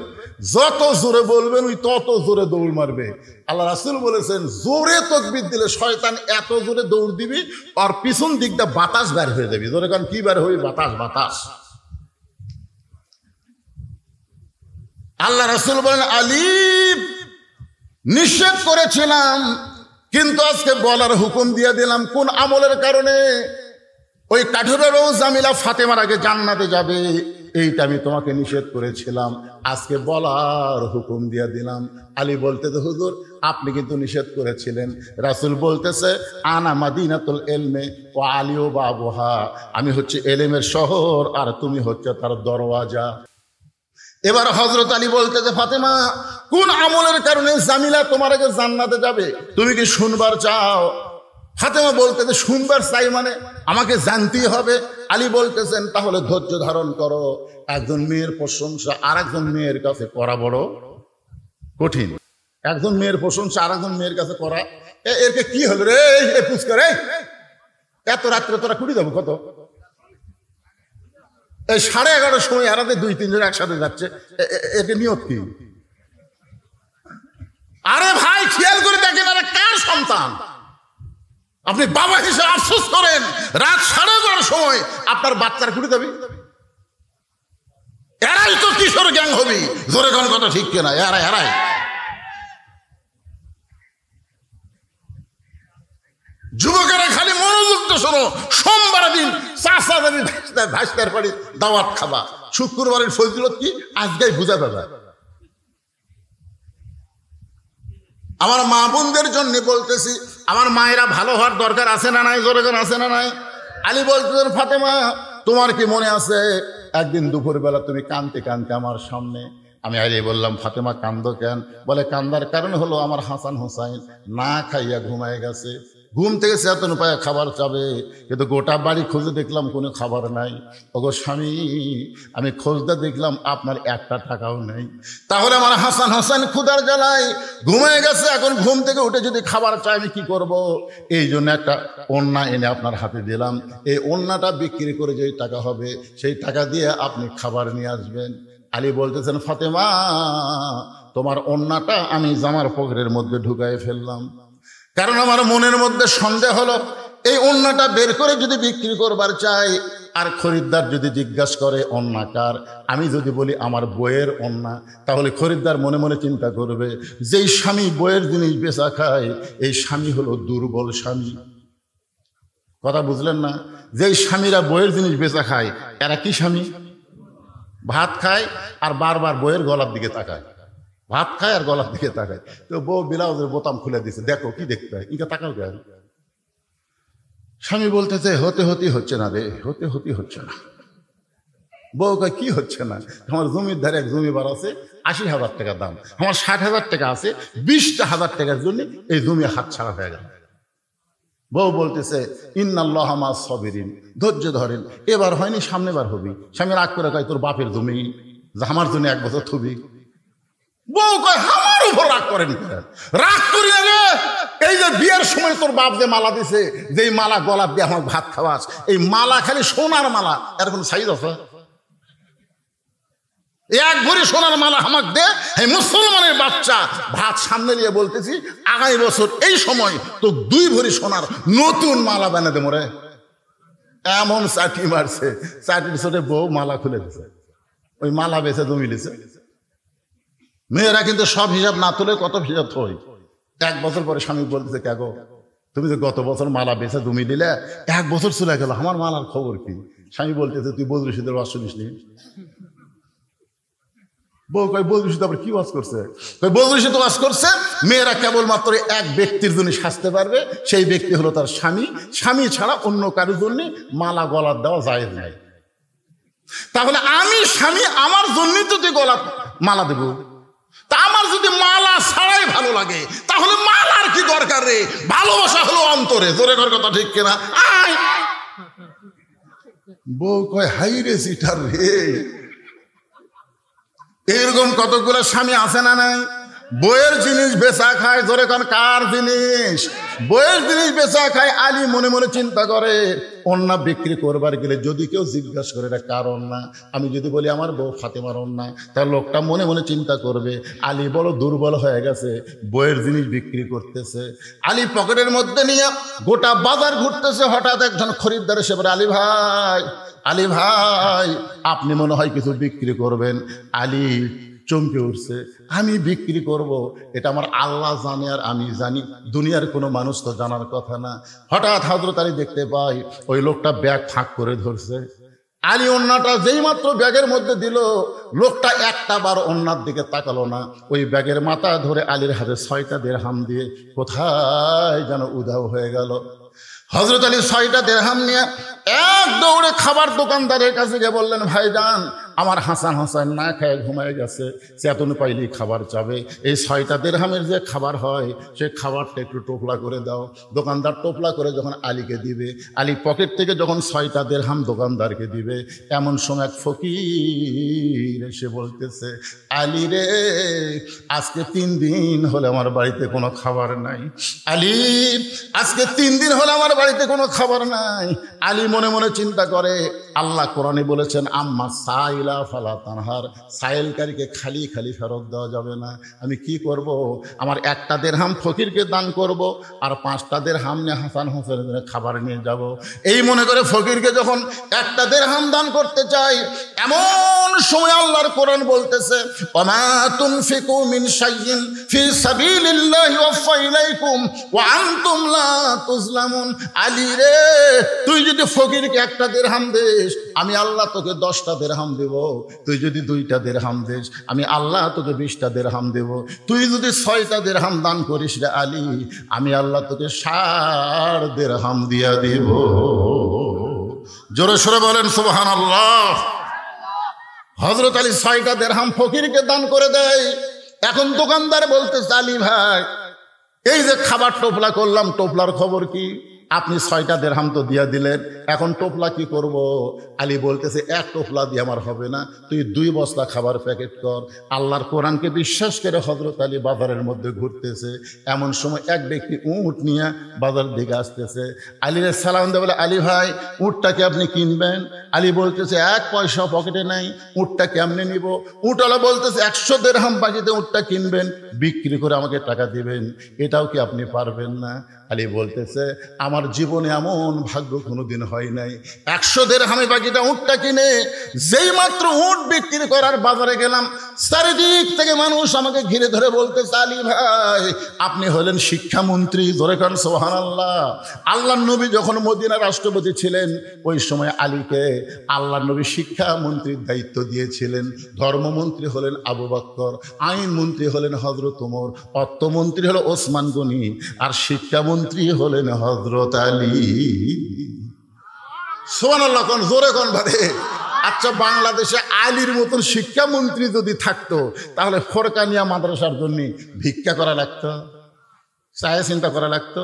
যত জোরে বলবেন ওই তত জোরে দৌড় মারবে। আল্লাহ রাসূল বলেছেন, জোরে তাকবীর দিলে শয়তান এত জোরে দৌড় দিবি আর পিছন দিকটা বাতাস বের হয়ে যাবে। জোরে কারণ কি বের হই? বাতাস, বাতাস। আল্লাহ রাসূল বলেন, আলী নিষেধ করেছিলাম কিন্তু আজকে বলার হুকুম দিয়ে দিলাম। কোন আমলের কারণে? ওই কাঠুরের জামিলা ফাতেমার আগে জান্নাতে যাবে, এইটা আমি তোমাকে নিষেধ করেছিলাম, আজকে বলার হুকুম দিয়ে দিলাম। আলী বলতেছে, হুজুর আপনি কিন্তু নিষেধ করেছিলেন। রাসূল বলতেছে, আনা মাদিনাতুল ইলমে ওয়া আলিউ বাবুহা, আমি হচ্ছে এলেমের শহর আর তুমি হচ্ছে তার দরওয়াজা। এবার হযরত আলী বলতেছে, ফাতেমা কোন আমলের কারণে জামিলা তোমার আগে জান্নাতে যাবে, তুমি কি শুনবার চাও? ফাতেমা বলতেছে, শুনবার চাই মানে আমাকে জানতেই হবে। আলী বলতেছেন, তাহলে ধৈর্য ধারণ করো। একজন মেয়ের প্রশংসা আর একজন মেয়ের কাছে করা বড় কঠিন। একজন মেয়ের প্রশংসা আর একজন মেয়ের কাছে করা, এরকে কি হলো রে? পুষ্কার এত রাত্রে তোরা কুড়ি যাবো কত? এই 11:30 সময় এরাতে 2-3 জন একসাথে যাচ্ছে, একে নিয়ত কি? আরে ভাই খেয়াল করে দেখেন, আরে কার সন্তান? আপনি বাবা হিসেবে আফসোস করেন, রাত 11:30 সময় আপনার বাচ্চার কুড়ি যাবে। এরাই তো কিশোর গ্যাং হবি। জোরে কোন কথা ঠিক কিনা? এরাই যুবকেরা খালি মনোযোগ তো শোনো। সোমবার দিন চাচা যাবি ভাইস্তার বাড়ি দাওয়াত খাবা। শুক্রবারের ফজিলত কি আজকেই বুঝা পাবে। আমার মা বোনদের জন্য বলতেছি, আমার মায়েরা ভালো হওয়ার দরকার আছে না নাই? জোরে কোন আছে না নাই? আলী বলতেছেন, ফাতেমা তোমার কি মনে আছে একদিন দুপুরবেলা তুমি কাঁদতে কাঁদতে আমার সামনে? আমি আলী বললাম, ফাতেমা কান্দো কেন? বলে, কান্দার কারণ হলো আমার হাসান হোসাইন না খাইয়া ঘুমায় গেছে। ঘুম থেকে চেতন পায়ে খাবার চাবে, কিন্তু গোটা বাড়ি খুঁজে দেখলাম কোনো খাবার নাই। ওগো স্বামী, আমি খুঁজতে দেখলাম আপনার একটা টাকাও নেই। তাহলে আমার হাসান হোসেন ক্ষুধার জ্বালায় ঘুমায় গেছে, এখন ঘুম থেকে উঠে যদি খাবার চাই আমি কি করব? এই জন্য একটা ওড়না এনে আপনার হাতে দিলাম, এই ওড়নাটা বিক্রি করে যেই টাকা হবে সেই টাকা দিয়ে আপনি খাবার নিয়ে আসবেন। আলী বলতেছেন, ফাতেমা তোমার ওড়নাটা আমি জামার পকেটের মধ্যে ঢুকাই ফেললাম, কারণ আমার মনের মধ্যে সন্দেহ হলো এই ওড়নাটা বের করে যদি বিক্রি করবার চাই আর খরিদ্দার যদি জিজ্ঞাসা করে ওড়না কার, আমি যদি বলি আমার বইয়ের ওড়না, তাহলে খরিদ্দার মনে মনে চিন্তা করবে যেই স্বামী বইয়ের জিনিস বেচা খায় এই স্বামী হলো দুর্বল স্বামী। কথা বুঝলেন না? যেই স্বামীরা বইয়ের জিনিস বেচা খায় এরা কি স্বামী? ভাত খায় আর বারবার বইয়ের গলার দিকে তাকায়, ভাত খায় আর গলার দিকে তাকায়। তো বউ ব্লাউজের বোতাম খুলে দিছে, দেখো কি দেখতে হয়, ইনকা তাকাও কেন? স্বামী বলতেছে, হতে হচ্ছে না রে, হতে হচ্ছে না। বউ কয়, কি হচ্ছে না? আমার জমির ধারে এক জমিবার আছে, ৮০,০০০ টাকা দাম, আমার ৬০,০০০ টাকা আছে, ২০,০০০ টাকার জন্য এই জমি হাত ছাড়া হয়ে গেল। বউ বলতেছে, ইন্নাল্লাহ মা'আস সাবিরিন, ধৈর্য ধরেন, এবার হয়নি সামনেবার হবি। স্বামী রাগ করে কয়, তোর বাপের জমি, আমার জন্য ১ বছর থবি। বউ কয়, আমার উপর রাগ করেন? রাগ করি না রে, এই যে বিয়ের সময় তোর বাপ যে মালা দিছে, যেই মালা গলা দিয়ে আমার ভাত খাওয়াস, এই মালা খালি সোনার মালা, এর কোন সাইজ আছে? 1 ভরি সোনার মালা আমাকে দে। এই মুসলমানের বাচ্চা ভাত সামনে নিয়ে বলতেছি, আগামী বছর এই সময় তো 2 ভরি সোনার নতুন মালা বানা দে মোরে। এমন চাটি মারছে, চাটির ছোটে বউ মালা খুলে দিছে, ওই মালা বেছে জমি দিছে। মেয়েরা কিন্তু সব হিসাব না তুলে কত হিসাব থই। 1 বছর পরে স্বামী বলতেছে, কে গো তুমি যে গত বছর মালা বেছে জমি দিলে, 1 বছর চলে গেল, আমার মালার খবর কি? স্বামী বলতেছে, তুই বদরুল রশিদের ওয়াজ শুনিস নি? বউ কয়, বদরুল রশিদ আবার কি ওয়াজ করছে? বদরুল রশিদ ওয়াজ করছে মেয়েরা কেবলমাত্র এক ব্যক্তির জন্য সাজতে পারবে, সেই ব্যক্তি হলো তার স্বামী। স্বামী ছাড়া অন্য কারোর জন্য মালা গলার দেওয়া যায় নাই। তাহলে আমি স্বামী, আমার জন্যই তো তুই গলা মালা দেবো। তা আমার যদি মালা ছাড়াই ভালো লাগে তাহলে মালার কি দরকার রে? ভালোবাসা হলো অন্তরে। জোরে কর কথা, ঠিক কিনা? বউ কয়, হাই রে সিটার রে। এরকম কতগুলো স্বামী আছে না নাই? বইয়ের জিনিস বেচা খায়। জোরে কোন, কার জিনিস? বইয়ের জিনিস বেচা খায়। আলী মনে মনে চিন্তা করে, ওড়না বিক্রি করবার গেলে যদি কেউ জিজ্ঞাসা করে এটা কার ওড়না, আমি যদি বলি আমার বউ ফাতেমার ওড়না, তার লোকটা মনে মনে চিন্তা করবে আলী বড় দুর্বল হয়ে গেছে, বইয়ের জিনিস বিক্রি করতেছে। আলী পকেটের মধ্যে নিয়ে গোটা বাজার ঘুরতেছে। হঠাৎ একজন খরিদ্দার এসে বলে, আলী ভাই, আলী ভাই, আপনি মনে হয় কিছু বিক্রি করবেন। আলী চমকে উঠছে, আমি বিক্রি করব এটা আমার আল্লাহ জানে আর আমি জানি, দুনিয়ার কোনো মানুষ তো জানার কথা না। হঠাৎ হযরত আলী দেখতে পাই ওই লোকটা ব্যাগ ফাঁক করে ধরছে। আলী ওড়নাটা যেই মাত্র ব্যাগের মধ্যে দিল, লোকটা একটা বার ওড়নার দিকে তাকালো না। ওই ব্যাগের মাথা ধরে আলীর হাতে 6টা দিরহাম দিয়ে কোথায় যেন উধাও হয়ে গেল। হযরত আলী 6টা দিরহাম নিয়ে এক দৌড়ে খাবার দোকানদারের কাছে গিয়ে বললেন, ভাইজান, আমার হাসান হোসেন না খেয়ে ঘুমায় গেছে, চেতন পাইলেই খাবার চাবে। এই 6টা দিরহামের যে খাবার হয় সে খাবারটা একটু টোপলা করে দাও। দোকানদার টোপলা করে যখন আলীকে দিবে, আলী পকেট থেকে যখন 6টা দিরহাম দোকানদারকে দিবে, এমন সময় এক ফকির এসে বলতেছে, আলী রে, আজকে 3 দিন হলে আমার বাড়িতে কোনো খাবার নাই। আলী, আজকে 3 দিন হলে আমার বাড়িতে কোনো খাবার নাই। আলী মনে মনে চিন্তা করে, আল্লাহ কোরআনে বলেছেন, আম্মা সাইলা ফালা তানহার, সাইলকারীকে খালি খালি ফেরত দেওয়া যাবে না। আমি কি করব? আমার 1টা দিরহাম ফকিরকে দান করব আর 5টা দিরহাম নিয়ে হাসান হোসেনের খাবার নিয়ে যাব। এই মনে করে ফকিরকে যখন 1টা দিরহাম দান করতে চাই, এমন সময় আল্লাহর কোরআন বলতেছে, ওমা তুনফিকু মিন শাইইন ফি সাবিলিল্লাহি ওয়াফা ইলাইকুম ওয়া আনতুম লা তুজলামুন। আলী রে, তুই যদি ফকিরকে 1টা দিরহাম দিস, আমি আল্লাহ তোকে 10টা দিরহাম দেব। তুই যদি 2টা দিরহাম দিস, আমি আল্লাহ তোকে 20টা দিরহাম দেব। তুই যদি 6টা দিরহাম দান করিস রে আলী, আমি আল্লাহ তোকে 60 দিরহাম দিয়া দেব। জোরে সোরে বলেন সুবহানাল্লাহ। হযরত আলী 6টা দিরহাম ফকিরকে দান করে দেয়। এখন দোকানদার বলতেছে, আলী ভাই, এই যে খাবার টোপলা করলাম, টোপলার খবর কি? আপনি 6টা দিরহাম তো দিয়া দিলেন, এখন টোপলা কি করব? আলী বলতেছে, এক টোপলা দিয়ে আমার হবে না, তুই 2 বস্তা খাবার প্যাকেট কর। আল্লাহর কোরআনকে বিশ্বাস করে হযরত আলী বাজারের মধ্যে ঘুরতেছে। এমন সময় এক ব্যক্তি উট নিয়ে বাজার দিকে আসতেছে। আলীর সালাম দিয়ে বলে, আলী ভাই, উটটাকে আপনি কিনবেন? আলী বলতেছে, 1 পয়সা পকেটে নাই, উটটা কেমনে নিব? উটওয়ালা বলতেছে, 100 দিরহাম বাকিতে উটটা কিনবেন, বিক্রি করে আমাকে টাকা দিবেন। এটাও কি আপনি পারবেন না? আলী বলতেছে, আমার জীবনে এমন ভাগ্য কোনোদিন হয় নাই। 100 দিরহামে বাকিটা উটটা কিনে যেই মাত্র উট বিক্রি করার বাজারে গেলাম, চারিদিক থেকে মানুষ আমাকে ঘিরে ধরে বলতেছে, আলী ভাই, আপনি হলেন শিক্ষামন্ত্রী। জোরে কান সুবহানাল্লাহ। আল্লাহর নবী যখন মদিনার রাষ্ট্রপতি ছিলেন, ওই সময় আলীকে আল্লাহর নবী শিক্ষামন্ত্রীর দায়িত্ব দিয়েছিলেন। ধর্মমন্ত্রী হলেন আবু বকর, আইনমন্ত্রী হলেন হযরত ওমর, অর্থমন্ত্রী হলো ওসমান গনি, আর শিক্ষামন্ত্রী হলেন হযরত আলী। সুবহানাল্লাহ কোন, জোরে কোন ভাবে। আচ্ছা, বাংলাদেশে আলীর মতন শিক্ষামন্ত্রী যদি থাকতো, তাহলে ফরকানিয়া মাদ্রাসার জন্য ভিক্ষা করা লাগতো, চায়ে চিন্তা করা লাগতো,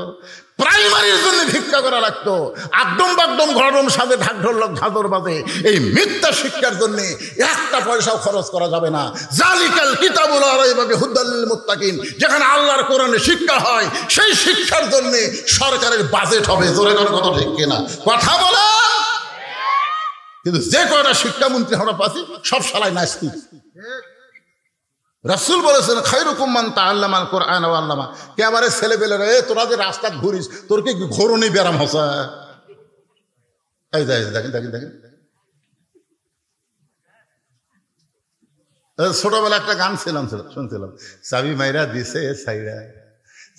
প্রাইমারির জন্য ভিক্ষা করা লাগতো, একদম বাকদম ঘরম সাথে ঢাকঢোল ঝাঁদর বাজে এই মিথ্যা শিক্ষার জন্য 1টা পয়সাও খরচ করা যাবে না। জালিকাল কিতাবুল লা রাইবা ফিহি হুদাল লিল মুত্তাকিন, যেখানে আল্লাহর কোরআনে শিক্ষা হয়, সেই শিক্ষার জন্য সরকারের বাজেট হবে। জোরে করে কথা ঠিক কিনা? কথা বলে। কিন্তু যে কয়টা শিক্ষামন্ত্রী আমরা পাচ্ছি, সব শালায় নাস্তিক। রাসূল বলেছেন, খায়রুকুম মান তাআল্লামাল কুরআন ওয়া আল্লামা। একেবারে ছেলেবেলেরা, তোরা যে রাস্তা ঘুরিস, তোর কি ঘোরনি ব্যারাম হসা? এই দেখেন দেখেন দেখেন, ছোটবেলা একটা গান শুনছিলাম, চাবি মাইরা দিছে সাইরা,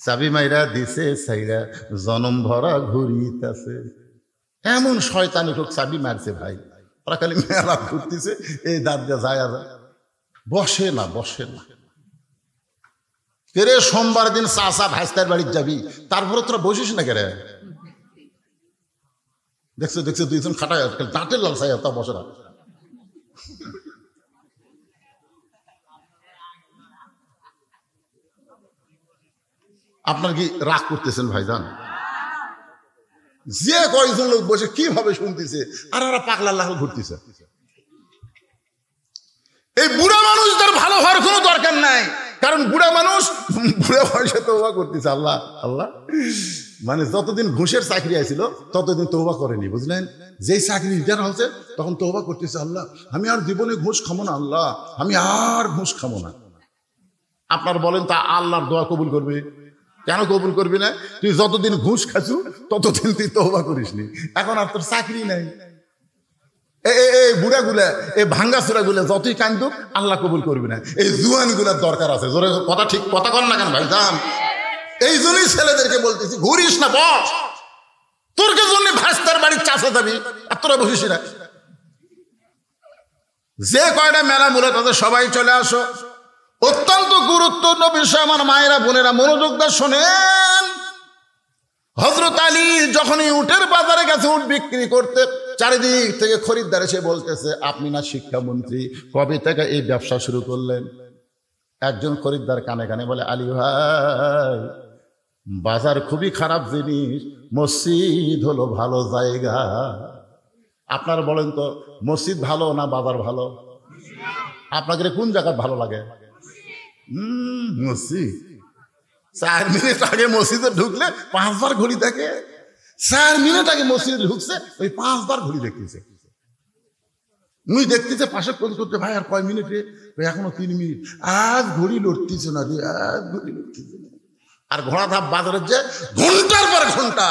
চাবি মাইরা দিছে সাইরা, জনম ভরা ঘুরিতাছে। এমন শয়তানি লোক চাবি মারছে ভাই, ওরা খালি মেলা ঘুরতেছে, এই দাঁত দিয়ে যায় আর বসে না। কেরে সোমবার দিন চাচা ভাইস্তার বাড়ির যাবি, তারপরে তোরা বসিস না কেরে? দেখছো 2জন খাটায় দাঁতের লাল চাই, তা বসে না। আপনার কি রাগ করতেছেন ভাইজান? যে কয়েকজন লোক বসে কিভাবে শুনতেছে, আর ওরা পাগলা লাল ঘুরতেছে। এই বুড়া মানুষদের ভালো হওয়ার কোনো দরকার নাই, কারণ বুড়া মানুষ বুড়া বয়সে তওবা করতেছে। আল্লাহ আল্লাহ, মানে যতদিন ঘুষের চাকরি আসছিল ততদিন তওবা করেনি, বুঝলেন? যেই চাকরি রিটার্ন হচ্ছে তখন তওবা করতেছে, আল্লাহ আমি আর জীবনে ঘুষ খাবো না, আল্লাহ আমি আর ঘুষ খাবো না। আপনার বলেন, তা আল্লাহর দোয়া কবুল করবে? কেন কবুল করবি না? তুই যতদিন ঘুষ খাচ্ছু ততদিন তুই তওবা করিসনি, এখন আর তোর চাকরি নাই। এই বুড়া গুলা, এই ভাঙ্গা চূড়া গুলা যতই কান্দুক আল্লাহ কবুল করবি না। এই জুয়ান গুলার দরকার আছে। জোরে কথা, ঠিক কথা কর না কেন ভাই দাম? এই জন্যই ছেলেদেরকে বলতেছি, ঘুরিস না, বস। তোরকে জন্য ভাস্তার বাড়ির চাষা যাবি, আর তোরা বসিস না। যে কয়টা মেলা মূলে তাদের সবাই চলে আসো। অত্যন্ত গুরুত্বপূর্ণ বিষয় আমার মায়েরা বোনেরা, মনোযোগ দিয়ে শোনেন। হযরত আলী যখনই উটের বাজারে গেছে উট বিক্রি করতে, চারিদিক থেকে খরিদ্দার এসে বলতেছে, আপনি না শিক্ষামন্ত্রী, কবে থেকে এই ব্যবসা শুরু করলেন? একজন খরিদ্দার কানে কানে বলে, আলী ভাই, বাজার খুবই খারাপ জিনিস, মসজিদ হলো ভালো জায়গা। আপনারা বলেন তো, মসজিদ ভালো না বাজার ভালো? আপনাদের কোন জায়গা ভালো লাগে? মসজিদ। 4 মিনিট আগে মসজিদে ঢুকলে 5 বার ঘড়ি দেখে। 4 মিনিট আগে মসজিদে ঢুকছে, ওই 5 বার ঘড়ি দেখতেছে। মুই দেখতেছে পাশে ফোন করতে, ভাই আর কয় মিনিট রে? এখনো 3 মিনিট। আজ ঘড়ি লড়তেছে না রে, আজ ঘড়ি লড়তেছে না। আর ঘোড়া ধাপ বাজারের যে ঘন্টার পর ঘন্টা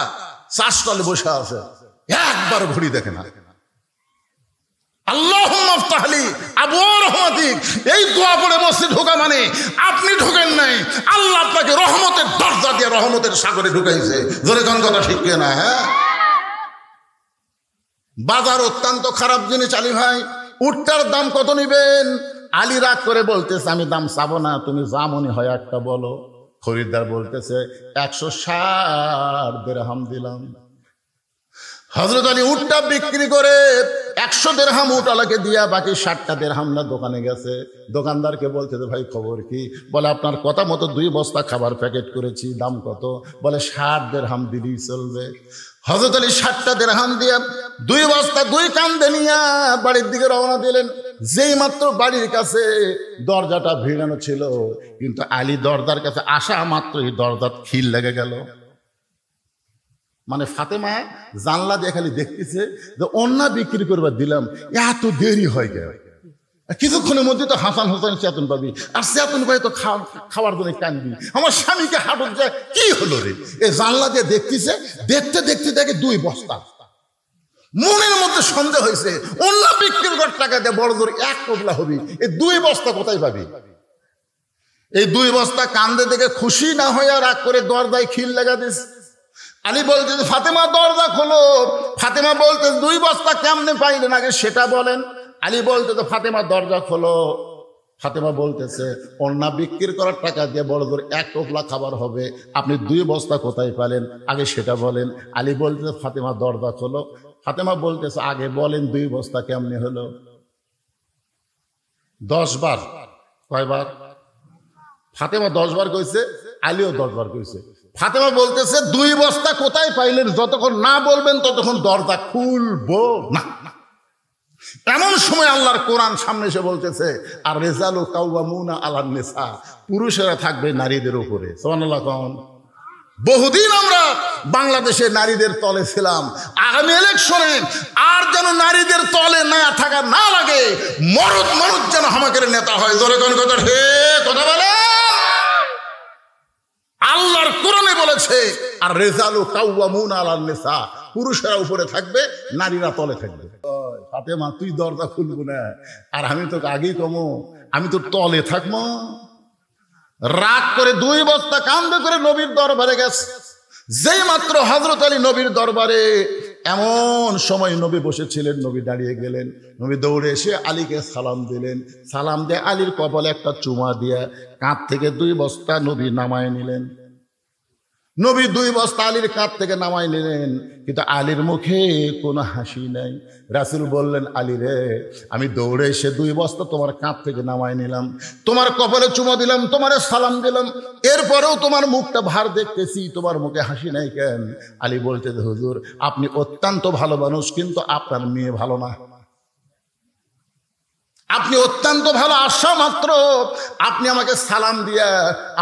চাষ তলে বসে আছে, একবার ঘড়ি দেখে না। আল্লাহুম্মা আফতাহলি আবওয়াব রাহমাতিক, এই দোয়া পড়ে মসজিদ ঢোকা মানে আপনি ঢোকেন নাই, আল্লাহ আপনাকে রহমতের দরজা দিয়ে রহমতের সাগরে ঢুকাইছে। জোরে কোন কথা ঠিক কিনা? হ্যাঁ, বাজার অত্যন্ত খারাপ জিনিস। আলী ভাই, উটটার দাম কত নিবেন? আলী রাগ করে বলতেছে, আমি দাম চাবো না, তুমি যা মনে হয় একটা বলো। খরিদ্দার বলতেছে, 160 দিরহাম দিলাম। হযরত আলী উটটা বিক্রি করে 100 দিরহাম উটওয়ালাকে দিয়া বাকি 60টা দিরহাম না দোকানে গেছে। দোকানদারকে বলছে যে ভাই খবর কি? বলে আপনার কথা মতো 2 বস্তা খাবার প্যাকেট করেছি, দাম কত? বলে 60 দিরহাম দিলেই চলবে। হযরত আলী 60টা দিরহাম দিয়া 2 বস্তা 2 কান্দে নিয়া বাড়ির দিকে রওনা দিলেন। যেই মাত্র বাড়ির কাছে দরজাটা ভিড়ানো ছিল, কিন্তু আলী দরজার কাছে আসা মাত্রই দরজার খিল লেগে গেল। মানে ফাতেমা জানলা দিয়ে খালি দেখতেছে যে অন্য বিক্রি করবার দিলাম, এত দেরি হয়ে গেল, কিছুক্ষণের মধ্যে তো হাসান হোসেন চেতন পাবি, আর চেতন পাই তো খাওয়ার জন্য কানবি, আমার স্বামীকে হাঁটুর যায় কি হলো রে? এই জানলা দিয়ে দেখতেছে, দেখতে দেখতে দেখে 2 বস্তা। মনের মধ্যে সন্দেহ হয়েছে, অন্য বিক্রি করার টাকা দিয়ে বড় জোর 1 কবলা হবি, এই 2 বস্তা কোথায় পাবি? এই 2 বস্তা কান্দে দেখে খুশি না হয়ে রাগ করে দরজায় খিল লাগা দিস। আলী বলতে ফাতেমা দরজা খোলো। ফাতেমা বলতে 2 বস্তা কেমনে পাইলেন আগে সেটা বলেন। আলী বলতে তো ফাতেমা দরজা খোলো। ফাতেমা বলতেছে অন্য বিক্রি করার টাকা দিয়ে বড় জোর 1 টোপলা খাবার হবে, আপনি 2 বস্তা কোথায় পেলেন আগে সেটা বলেন। আলী বলতেছে ফাতেমা দরজা খোলো। ফাতেমা বলতেছে আগে বলেন 2 বস্তা কেমনে হলো? 10 বার। কয়বার? ফাতেমা 10 বার কইছে, আলীও 10 বার কইছে। ফাতেমা বলতেছে 2 বস্তা কোথায় পাইলেন যতক্ষণ না বলবেন ততক্ষণ দরজা খুলবো না। এমন সময় আল্লাহর কোরআন সামনে এসে বলতেছে আর রিজালু কাওয়ামুনা আলান নিসা, পুরুষেরা থাকবে নারীদের উপরে। সুবহানাল্লাহ। কোন বহুদিন আমরা বাংলাদেশে নারীদের তলে ছিলাম, আগামী ইলেকশনে আর যেন নারীদের তলে না থাকা না লাগে, মরদ মানুষ যেন আমাদের নেতা হয়। জোরে কোন কথা হে কথা বলে। আল্লাহর কোরআনে বলেছে আর রিজালু কাওয়ামুনা আলান নিসা, পুরুষেরা উপরে থাকবে, নারীরা তলে থাকবে। ফাতেমা তুই দরজা খুলবো না, আর আমি তো আগেই কমো, আমি তো তলে থাকবো। রাগ করে 2 বস্তা কান্দে করে নবীর দরবারে গেছে। যেই মাত্র হযরত আলী নবীর দরবারে, এমন সময় নবী বসেছিলেন, নবী দাঁড়িয়ে গেলেন। নবী দৌড়ে এসে আলীকে সালাম দিলেন। সালাম দিয়ে আলীর কপালে একটা চুমা দিয়া কাঁধ থেকে 2 বস্তা নবী নামায় নিলেন। নবী 2 বস্তা আলীর কাঁধ থেকে নামাই নিলেন, কিন্তু আলীর মুখে কোনো হাসি নাই। রাসূল বললেন আলী রে, আমি দৌড়ে এসে 2 বস্তা তোমার কাঁধ থেকে নামাই নিলাম, তোমার কপালে চুমা দিলাম, তোমার সালাম দিলাম, এরপরেও তোমার মুখটা ভার দেখতেছি, তোমার মুখে হাসি নাই কেন? আলী বলতে হুজুর আপনি অত্যন্ত ভালো মানুষ, কিন্তু আপনার মেয়ে ভালো না। আপনি অত্যন্ত ভালো, আসা মাত্র আপনি আমাকে সালাম দিয়া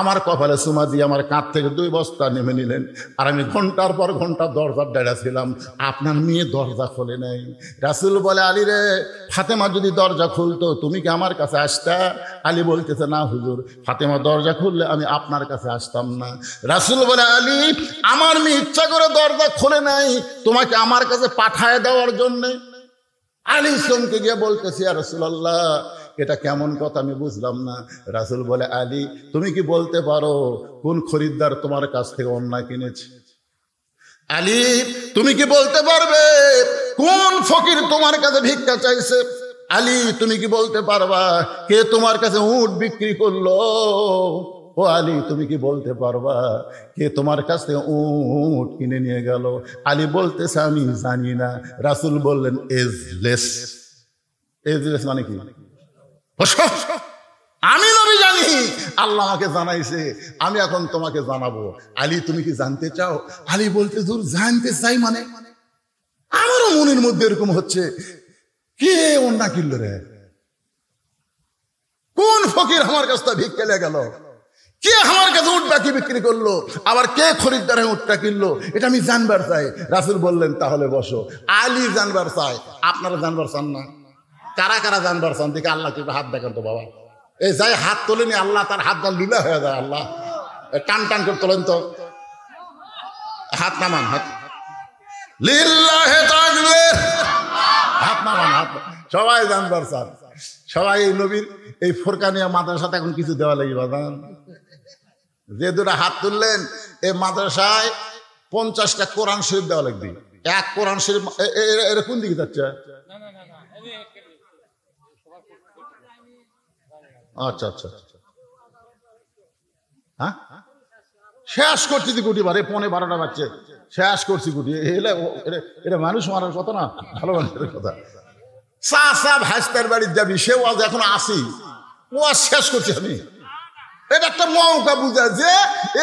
আমার কপালে চুমা দিয়ে আমার কাঁধ থেকে 2 বস্তা নেমে নিলেন, আর আমি ঘন্টার পর ঘন্টা দরজার ডাড়া ছিলাম, আপনার মেয়ে দরজা খোলে নাই। রাসূল বলে আলী রে, ফাতেমা যদি দরজা খুলতো তুমি কি আমার কাছে আসতা? আলী বলতেছে না হুজুর, ফাতেমা দরজা খুললে আমি আপনার কাছে আসতাম না। রাসূল বলে আলী, আমার মেয়ে ইচ্ছা করে দরজা খোলে নাই তোমাকে আমার কাছে পাঠায় দেওয়ার জন্যে। আলী চমকে গিয়ে বলতেছি ইয়া রাসূলুল্লাহ, এটা কেমন কথা আমি বুঝলাম না। রাসূল বলে আলী, তুমি কি বলতে পারো কোন খরিদ্দার তোমার কাছ থেকে অন্যায় কিনেছে? আলী, তুমি কি বলতে পারবে কোন ফকির তোমার কাছে ভিক্ষা চাইছে? আলী, তুমি কি বলতে পারবা কে তোমার কাছে উট বিক্রি করলো? ও আলী, তুমি কি বলতে পারবা কে তোমার কাছ থেকে উট কিনে নিয়ে গেল? আলী বলতেছে আমি জানি না। রাসূল বললেন এজলেস। এজলেস মানে কি? আমি নবী জানি, আল্লাহ আমাকে জানাইছে, আমি এখন তোমাকে জানাবো। আলী, তুমি কি জানতে চাও? আলী বলতে দূর জানতে চাই মানে আমারও মনের মধ্যে এরকম হচ্ছে, কে অন্যা কিনল রে? কোন ফকির আমার কাছ থেকে ভিক্ষা লে গেল? কে আমার কাছে উট বাকি বিক্রি করলো? আবার কে খরিদ্দারে উটটা কিনলো? এটা আমি জানবার চাই। রাসূল বললেন তাহলে বসো। আলী জানবার চাই, আপনারা জানবার চান না? কারা কারা জানবার চান? দেখে আল্লাহ কি হাত দেখেন তো বাবা। এই যাই হাত তোলেনি, আল্লাহ তার হাত দা লীলা হয়ে যায়। আল্লাহ টান টান করে তোলেন তো, হাত নামান, হাত লিল্লাহে তাকবীর, হাত নামান, হাত। সবাই জানবার চান, সবাই এই নবীর এই ফোরকানিয়া মাদ্রাসাতে এখন কিছু দেওয়া লাগবে। যে 2টা হাত তুললেন, এই মাদ্রাসায় 50টা কোরআন শরীফ দেওয়া লাগবে। 1 কোরআন শরীফ এর কোন দিকে যাচ্ছে? আচ্ছা আচ্ছা, হ্যাঁ শেষ করছি কোটি বারে, 11:15 বাজছে। শেষ করছি গুটি, এটা মানুষ মারার কথা না, ভালো মানুষের কথা। চাচা ভাইস্তার বাড়ির যাবি, সেও আজ এখন আসি, ও আজ শেষ করছি আমি। এটা একটা মৌকা বুঝা যে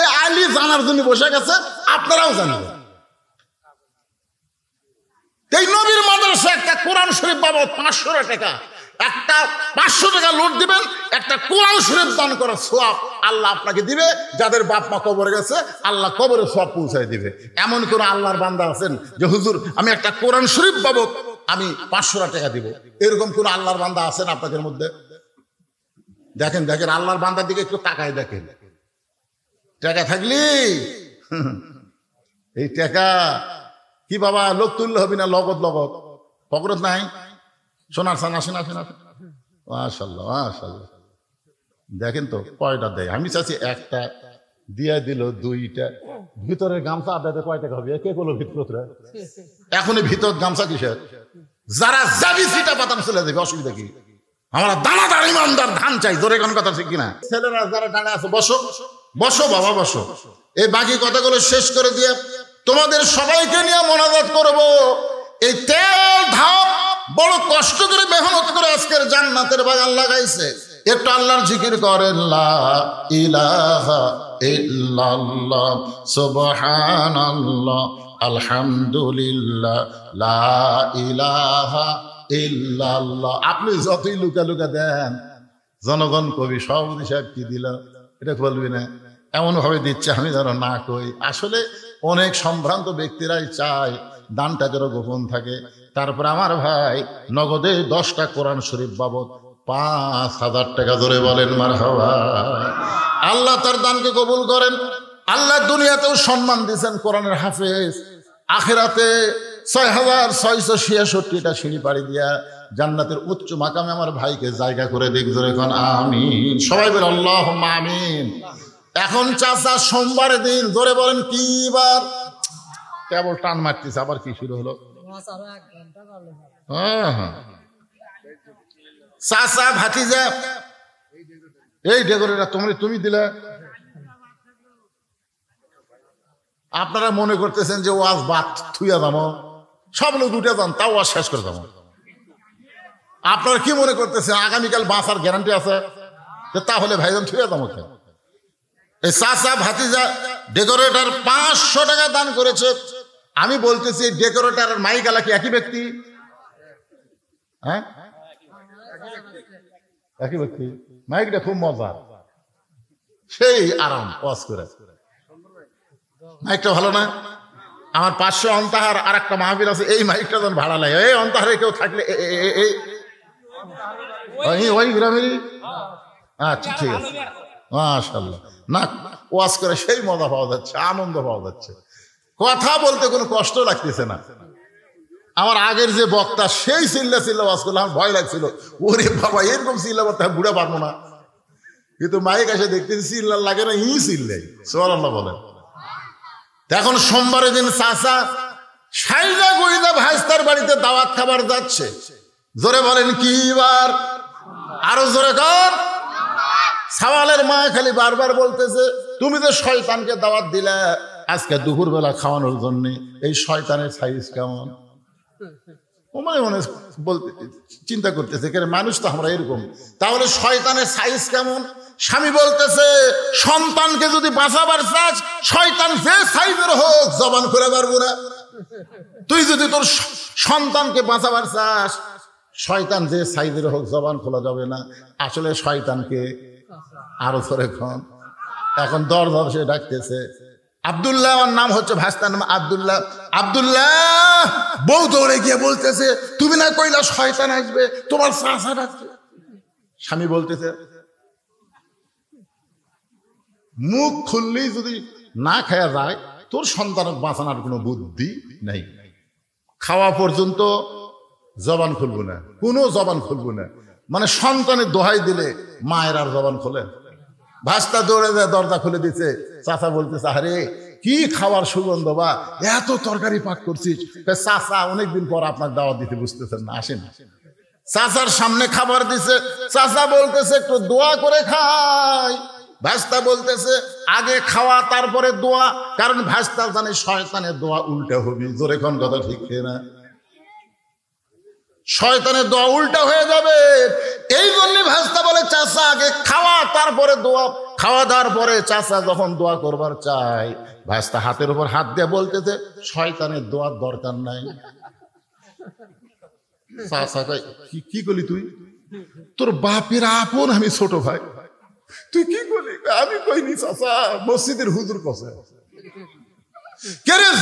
এ আলী জানার জন্য বসে গেছে, আপনারাও জানবেন। এই নবীর মাদ্রাসা একটা কোরআন শরীফ বাবদ 500 টাকা, একটা 500 টাকা লোড দিবেন, একটা কোরআন শরীফ দান করার সওয়াব আল্লাহ আপনাকে দিবে। যাদের বাপ মা কবরে গেছে আল্লাহ কবরে সওয়াব পৌঁছায় দিবে। এমন কোন আল্লাহর বান্দা আছেন যে হুজুর আমি একটা কোরআন শরীফ বাবদ আমি 500 টাকা দিব, এরকম কোন আল্লাহর বান্দা আছেন আপনাদের মধ্যে? দেখেন দেখেন আল্লাহর বান্দার দিকে একটু তাকায় দেখেন। টাকা থাকলি এই টাকা কি বাবা লোক তুললে হবি না, লগত লগত পকরত নাই, সোনার সান আসেন আসেন আসেন, মাশাআল্লাহ মাশাআল্লাহ। দেখেন তো কয়টা দেয়, আমি চাচ্ছি একটা দিয়া দিল, দুইটা ভিতরের গামছা আদাতে কয় টাকা হবে? কে করলো ভিতরে? এখনই ভিতর গামছা কিসের? যারা যাবি সেটা পাতাম চলে যাবে, অসুবিধা কি? আমরা দানাদার ইমানদার ধান চাই, জোরে কোন কথা ঠিক কিনা? ছেলেরা যারা ডানে আছে বসো বসো বাবা বসো। এই বাকি কথাগুলো শেষ করে দিয়ে তোমাদের সবাইকে নিয়ে মোনাজাত করব। এই তেল ধাপ বড় কষ্ট করে মেহনত করে আজকের জান্নাতের বাগান লাগাইছে। একটু আল্লাহর জিকির করেন, লা ইলাহা ইল্লাল্লাহ সুবহানাল্লাহ আলহামদুলিল্লাহ লা ইলাহা ইল্লাল্লাহ। আপনি যতই লুকা লুকা দেন, জনগণ কবি সভাপতি সাহেব কি দিল এটা বলবি না, এমন ভাবে দিচ্ছে আমি যেন না কই। আসলে অনেক সম্ভ্রান্ত ব্যক্তিরাই চায় দানটা যেন গোপন থাকে। তারপর আমার ভাই নগদে 10টা কোরআন শরীফ বাবদ 5000 টাকা ধরে বলেন মারহাবা। আল্লাহ তার দানকে কবুল করেন। আল্লাহ দুনিয়াতেও সম্মান দিয়েছেন কোরআনের হাফেজ, আখিরাতে 6666টা সিঁড়ি পাড়ি দিয়া জান্নাতের উচ্চ মাকামে আমার ভাইকে জায়গা করে দেখ, ধরে এখন আমিন। সবাই বলে আল্লাহুম্মা আমিন। এখন চাচা সোমবারের দিন, ধরে বলেন কি বার? কেবল টান মারতেছে, আবার কি শুরু হলো? চাচা ভাতিজা এই ডেকোরেটর তুমি দিলে। আপনারা মনে করতেছেন যে ওয়াজ বাদ থুইয়া যাবো, সব লোক উঠে যান, তাও ওয়াজ শেষ করে যাবো। আপনারা কি মনে করতেছেন আগামীকাল বাঁচার গ্যারান্টি আছে? তাহলে ভাইজান থুইয়া যাবো কেন? এই চাচা ভাতিজা ডেকোরেটর 500 টাকা দান করেছে। আমি বলতেছি ডেকোরেটর আর মাইকালা কি একই ব্যক্তি? হ্যাঁ একই ব্যক্তি। মাইকটা খুব মজা, সেই আরাম ওয়াজ করে। মাইকটা ভালো না? আমার 500 অন্তাহার আর একটা মাহফিল আছে, এই মাইকটা যখন ভাড়া লাগে, এই অন্তাহারে কেউ থাকলে ওই গ্রামেরই। আচ্ছা ঠিক আছে, মাশাআল্লাহ। না ওয়াজ করে সেই মজা পাওয়া যাচ্ছে, আনন্দ পাওয়া যাচ্ছে, কথা বলতে কোনো কষ্ট লাগতেছে না। আমার আগের যে বক্তা সেই চিল্লা ওয়াজ করলে আমার ভয় লাগছিল, ওরে বাবা এরকম চিল্লা বলতে বুড়া পারবো না। কিন্তু মাইক এসে দেখতেছি চিল্লা লাগে না, চিল্লাই সুবহানাল্লাহ বলেন। এখন সোমবারের দিন চাচা সাইজা গুইজা ভাইস্তার বাড়িতে দাওয়াত খাবার যাচ্ছে। জোরে বলেন কি বার? আরো জোরে কর। সওয়ালের মা খালি বারবার বলতেছে, তুমি যে শয়তানকে দাওয়াত দিলে আজকে দুপুরবেলা খাওয়ানোর জন্য, এই শয়তানের সাইজ কেমন? ও মনে মনে বলতে চিন্তা করতেছে, মানুষ তো আমরা এরকম, তাহলে শয়তানের সাইজ কেমন? স্বামী বলতেছে, সন্তানকে যদি বাঁচাবার চাস, শয়তান যে সাইজের হোক জবান খুলে পারবো না। তুই যদি তোর সন্তানকে বাঁচাবার চাস, শয়তান যে সাইজের হোক জবান খোলা যাবে না। আসলে শয়তানকে আরো ধরে খন। এখন দরজা সে ডাকতেছে, আব্দুল্লাহ, আমার নাম হচ্ছে ভাস্তার নাম আব্দুল্লাহ। আব্দুল্লাহ, বউ দৌড়ে গিয়ে বলতেছে, তুমি না কইলা শয়তান আসবে, তোমার চাচা ডাকছে। স্বামী বলতেছে, মুখ খুললেই যদি না খায়া যায়, তোর সন্তানের বাঁচানোর কোনো বুদ্ধি নেই। খাওয়া পর্যন্ত জবান খুলবো না, কোনো জবান খুলবো না। মানে সন্তানের দোহাই দিলে মায়ের আর জবান খোলে? ভাস্তা দৌড়ে যায়, দরজা খুলে দিচ্ছে। চাচা বলতেছে, আরে কি খাওয়ার সুগন্ধ, বা এত তরকারি পাক করছিস। চাচা অনেকদিন পর আপনার দাওয়াত দিতে, বুঝতেছেন না, আসেন। চাচার সামনে খাবার দিছে, চাচা বলতেছে একটু দোয়া করে খাই। ভাস্তা বলতেছে আগে খাওয়া তারপরে দোয়া, কারণ ভাস্তা জানে শয়তানের দোয়া উল্টা হবে। জোরে কোন কথা ঠিক না? শয়তানের দোয়া উল্টা হয়ে যাবে। এই জন্য ভাস্তা বলে চাচা আগে খাওয়া তারপরে দোয়া। খাওয়া দাওয়ার পরে চাচা যখন দোয়া করবার চাই, ভাস্তা হাতের উপর হাত দিয়ে বলতেছে শয়তানের দোয়ার দরকার নাই। চাচা কি করলি তুই? তোর বাপের আপন আমি ছোট ভাই, তুই কি করলি? আমি কইনি চাচা, মসজিদের হুজুর কসে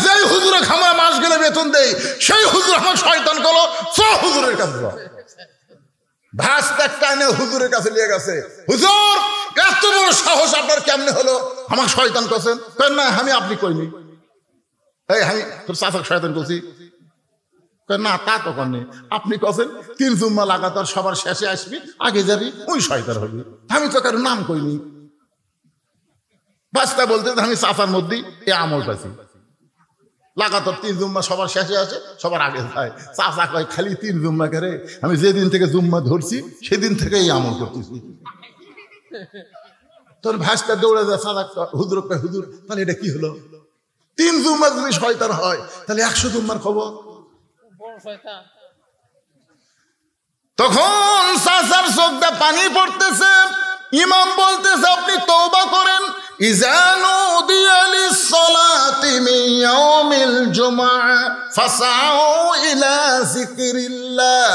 যেই হুজুরে খামার মাস গেলে বেতন দেই সেই হুজুর আমার শয়তান করলো, হুজুরের কাছে ভাস্তা টাইনে হুজুরের কাছে নিয়ে গেছে। হুজুর এত বড় সাহস আপনার কেমনে হলো আমার শয়তান করছেন? না আমি আপনি কইনি, এই আমি তোর চাচাকে শয়তান করছি। না তা তো করেনি, আপনি কছেন 3 জুম্মা লাগাতার সবার শেষে আসবি, আগে যাবি, ওই শয়তান হবি। আমি তো কারো নাম কইনি। ভাস্তা বলতে আমি চাচার মধ্যে এ আমল পাইছি, লাগাতার 3 জুম্মা সবার শেষে আসে, সবার আগে যায়। চাচা কয় খালি 3 জুম্মা করে, আমি যেদিন থেকে জুম্মা ধরছি সেদিন থেকে এই আমল করতেছি। তোর ভাস্তা দৌড়ে যায় চাচা হুজুর কয় হুজুর তাহলে এটা কি হলো? 3 জুম্মা যদি শয়তান হয় তাহলে 100 জুম্মার খবর। তখন চাচার চোখটা পানি পড়তেছে। ইমাম বলতেছে আপনি তওবা করেন। ইযা নুদিয়া লিস-সালাতি মিন ইয়াউমিল জুমআহ ফাসআউ ইলা যিকরিল্লাহ।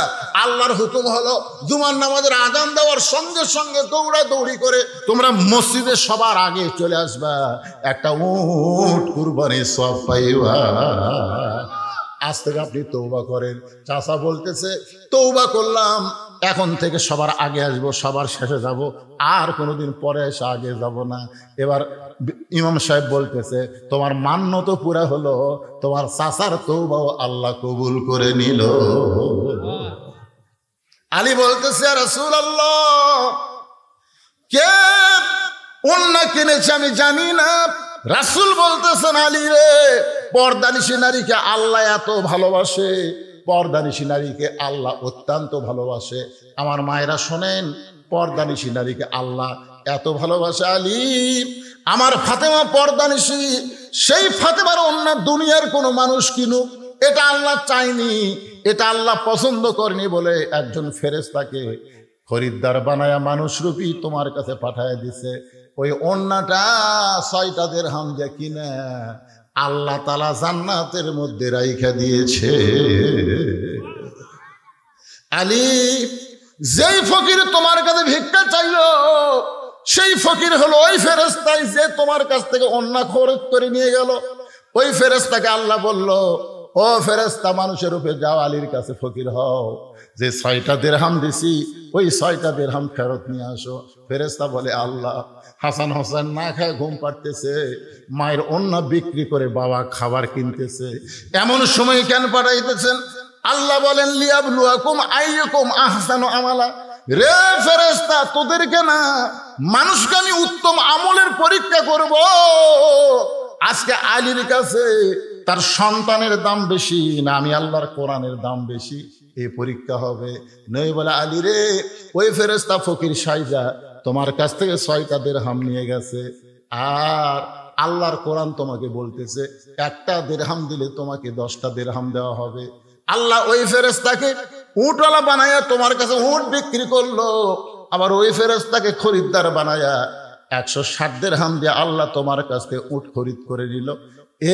আল্লাহর হুকুম হলো জুমার নামাজের আযান দেওয়ার সঙ্গে সঙ্গে দৌড়াদৌড়ি করে তোমরা মসজিদে সবার আগে চলে আসবা, একটা উট কুরবানির সওয়াব পাইবা। আজ থেকে আপনি তওবা করেন। চাচা বলতেছে তওবা করলাম, এখন থেকে সবার আগে আসবো, সবার শেষে যাব, আর কোনোদিন পরে এসে আগে যাব না। এবার ইমাম সাহেব বলতেছে তোমার মান্য তো পুরা হলো, তোমার চাচার তওবাও আল্লাহ কবুল করে নিল। আলী বলতেছে ইয়া রাসূলুল্লাহ কে ওন্না কিনেছে আমি জানি না। রাসূল বলতেছেন আলী রে, পর্দানিশী নারীকে আল্লাহ এত ভালোবাসে, পর্দানিশী নারীকে আল্লাহ অত্যন্ত ভালোবাসে। আমার মায়েরা শোনেন, পর্দানিশী নারীকে আল্লাহ এত ভালোবাসে আলী, আমার ফাতেমা পর্দানিশী, সেই ফাতেমার অন্য দুনিয়ার কোনো মানুষ কিনুক এটা আল্লাহ চায়নি, এটা আল্লাহ পছন্দ করেনি বলে একজন ফেরেশতাকে খরিদ্দার বানায়া মানুষরূপী তোমার কাছে পাঠায় দিছে। ওই অন্যটা 6টা দিরহাম দিয়ে কিনা আল্লাহ তাআলা জান্নাতের মধ্যে রাইখা দিয়েছে। আলী যেই ফকির তোমার কাছে ভিক্ষা চাইলো সেই ফকির হলো ওই ফেরেশতাই যে তোমার কাছ থেকে অন্য খরচ করে নিয়ে গেল। ওই ফেরেশতাকে আল্লাহ বলল ও ফেরেশতা মানুষের রূপে যাও, আলীর কাছে ফকির হও, যে 6টা দিরহাম দিছি ওই 6টা দিরহাম ফেরত নিয়ে আসো। ফেরেশতা বলে আল্লাহ হাসান হোসেন না খায় ঘুম পাড়তেছে, মায়ের অন্য বিক্রি করে বাবা খাবার কিনতেছে, এমন সময় কেন পাঠাইতেছেন? আল্লাহ বলেন লিয়াবলুয়াকুম আইয়ুকুম আহসানু আমালা। রে ফেরেশতা তোদেরকে না, মানুষকে আমি উত্তম আমলের পরীক্ষা করব। আজকে আলীর কাছে তার সন্তানের দাম বেশি না আমি আল্লাহর কোরআনের দাম বেশি, এই পরীক্ষা হবে। নই বলে আলী রে ওই ফেরেশতা ফকির সাইজা তোমার কাছ থেকে 6টা দিরহাম নিয়ে গেছে, আর আল্লাহর কোরআন তোমাকে বলতেছে একটা দিরহাম দিলে তোমাকে 10টা দিরহাম দেওয়া হবে। আল্লাহ ওই ফেরেশতাকে উটওয়ালা বানায়া তোমার কাছে উট বিক্রি করলো, আবার ওই ফেরেশতাকে খরিদ্দার বানায়া 160 দিরহাম দিয়ে আল্লাহ তোমার কাছ থেকে উট খরিদ করে নিল।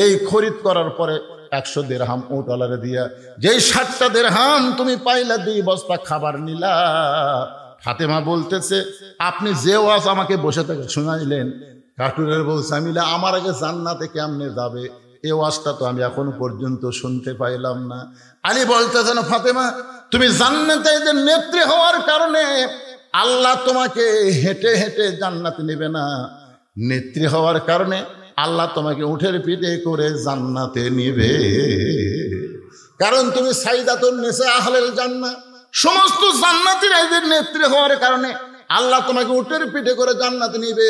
এই খরিদ করার পরে 100 দিরহাম উটওয়ালারে দিয়া যেই 60টা দিরহাম তুমি পাইলা 2 বস্তা খাবার নিলা। ফাতেমা বলতেছে আপনি যে ওয়াজ আমাকে বসে থেকে শুনাইলেন, কাটুরের বউ সামিলা আমার আগে জান্নাতে কেমনে যাবে, এই ওয়াজটা তো আমি এখনো পর্যন্ত শুনতে পাইলাম না। আলী বলতেছেন ফাতেমা তুমি জান্নাতে যে নেত্রী হওয়ার কারণে আল্লাহ তোমাকে হেঁটে হেঁটে জান্নাতে নেবে না, নেত্রী হওয়ার কারণে আল্লাহ তোমাকে উঠের পিঠে করে জান্নাতে নিবে। কারণ তুমি সাইদাতুন নিসা আহলেল জান্নাহ, সমস্ত জান্নাতীরা এদের নেত্রী হওয়ার কারণে আল্লাহ তোমাকে উঠের পিঠে করে জান্নাতে নিবে।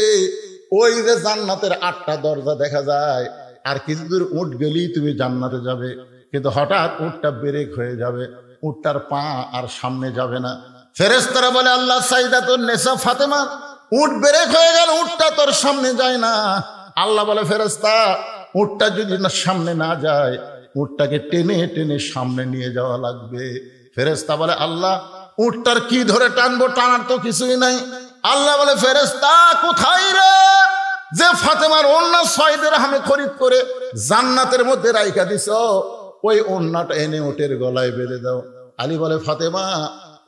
ওই যে জান্নাতের 8টা দরজা দেখা যায়, আর কিছু দূর উঠ গেলেই তুমি জান্নাতে যাবে, কিন্তু হঠাৎ উটটা ব্রেক হয়ে যাবে, উটটার পা আর সামনে যাবে না। ফেরেশতারা বলে আল্লাহ সাইদাতুন নিসা ফাতেমা উট ব্রেক হয়ে গেল, উটটা তোর সামনে যায় না। আল্লাহ বলে ফেরেশতা, উটটা যদি না সামনে না যায়, উটটাকে টেনে টেনে সামনে নিয়ে যাওয়া লাগবে। ফেরেশতা বলে আল্লাহ, উটটার কি ধরে টানবো? টানার তো কিছুই নাই। আল্লাহ বলে ফেরেশতা, কোথায় রে যে ফাতেমার ওড়না 6 দিরহামে খরিদ করে জান্নাতের মধ্যে রাইখা দিছ, ওই ওড়নাটা এনে উটের গলায় বেঁধে দাও। আলী বলে ফাতেমা,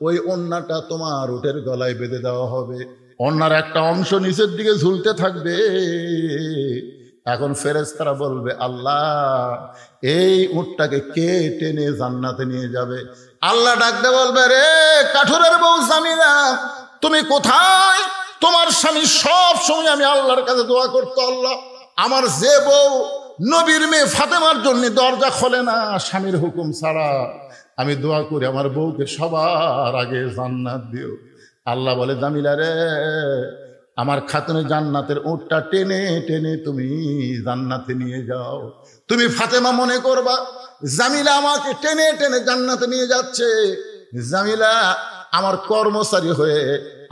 ওই ওড়নাটা তোমার উটের গলায় বেঁধে দেওয়া হবে। ওড়নার একটা অংশ নিচের দিকে ঝুলতে থাকবে। এখন ফেরেশতারা বলবে আল্লাহ, এই উটটাকে কে টেনে জান্নাতে নিয়ে যাবে? আল্লাহ ডাকতে বলবে, রে কাঠুরের বউ জামিলা, তুমি কোথায়? তোমার স্বামী সব সময় আমি আল্লাহর কাছে দোয়া করতো, আল্লাহ আমার যে বউ নবীর মেয়ে ফাতেমার জন্য দরজা খোলে না স্বামীর হুকুম ছাড়া, আমি দোয়া করি আমার বউকে সবার আগে জান্নাত দিও। আল্লাহ বলে জামিলা রে, আমার খাতুনে জান্নাতের উটটা টেনে টেনে তুমি জান্নাতে নিয়ে যাও। তুমি ফাতেমা মনে করবা জামিলা আমাকে টেনে টেনে জান্নাতে নিয়ে যাচ্ছে। জামিলা আমার কর্মচারী হয়ে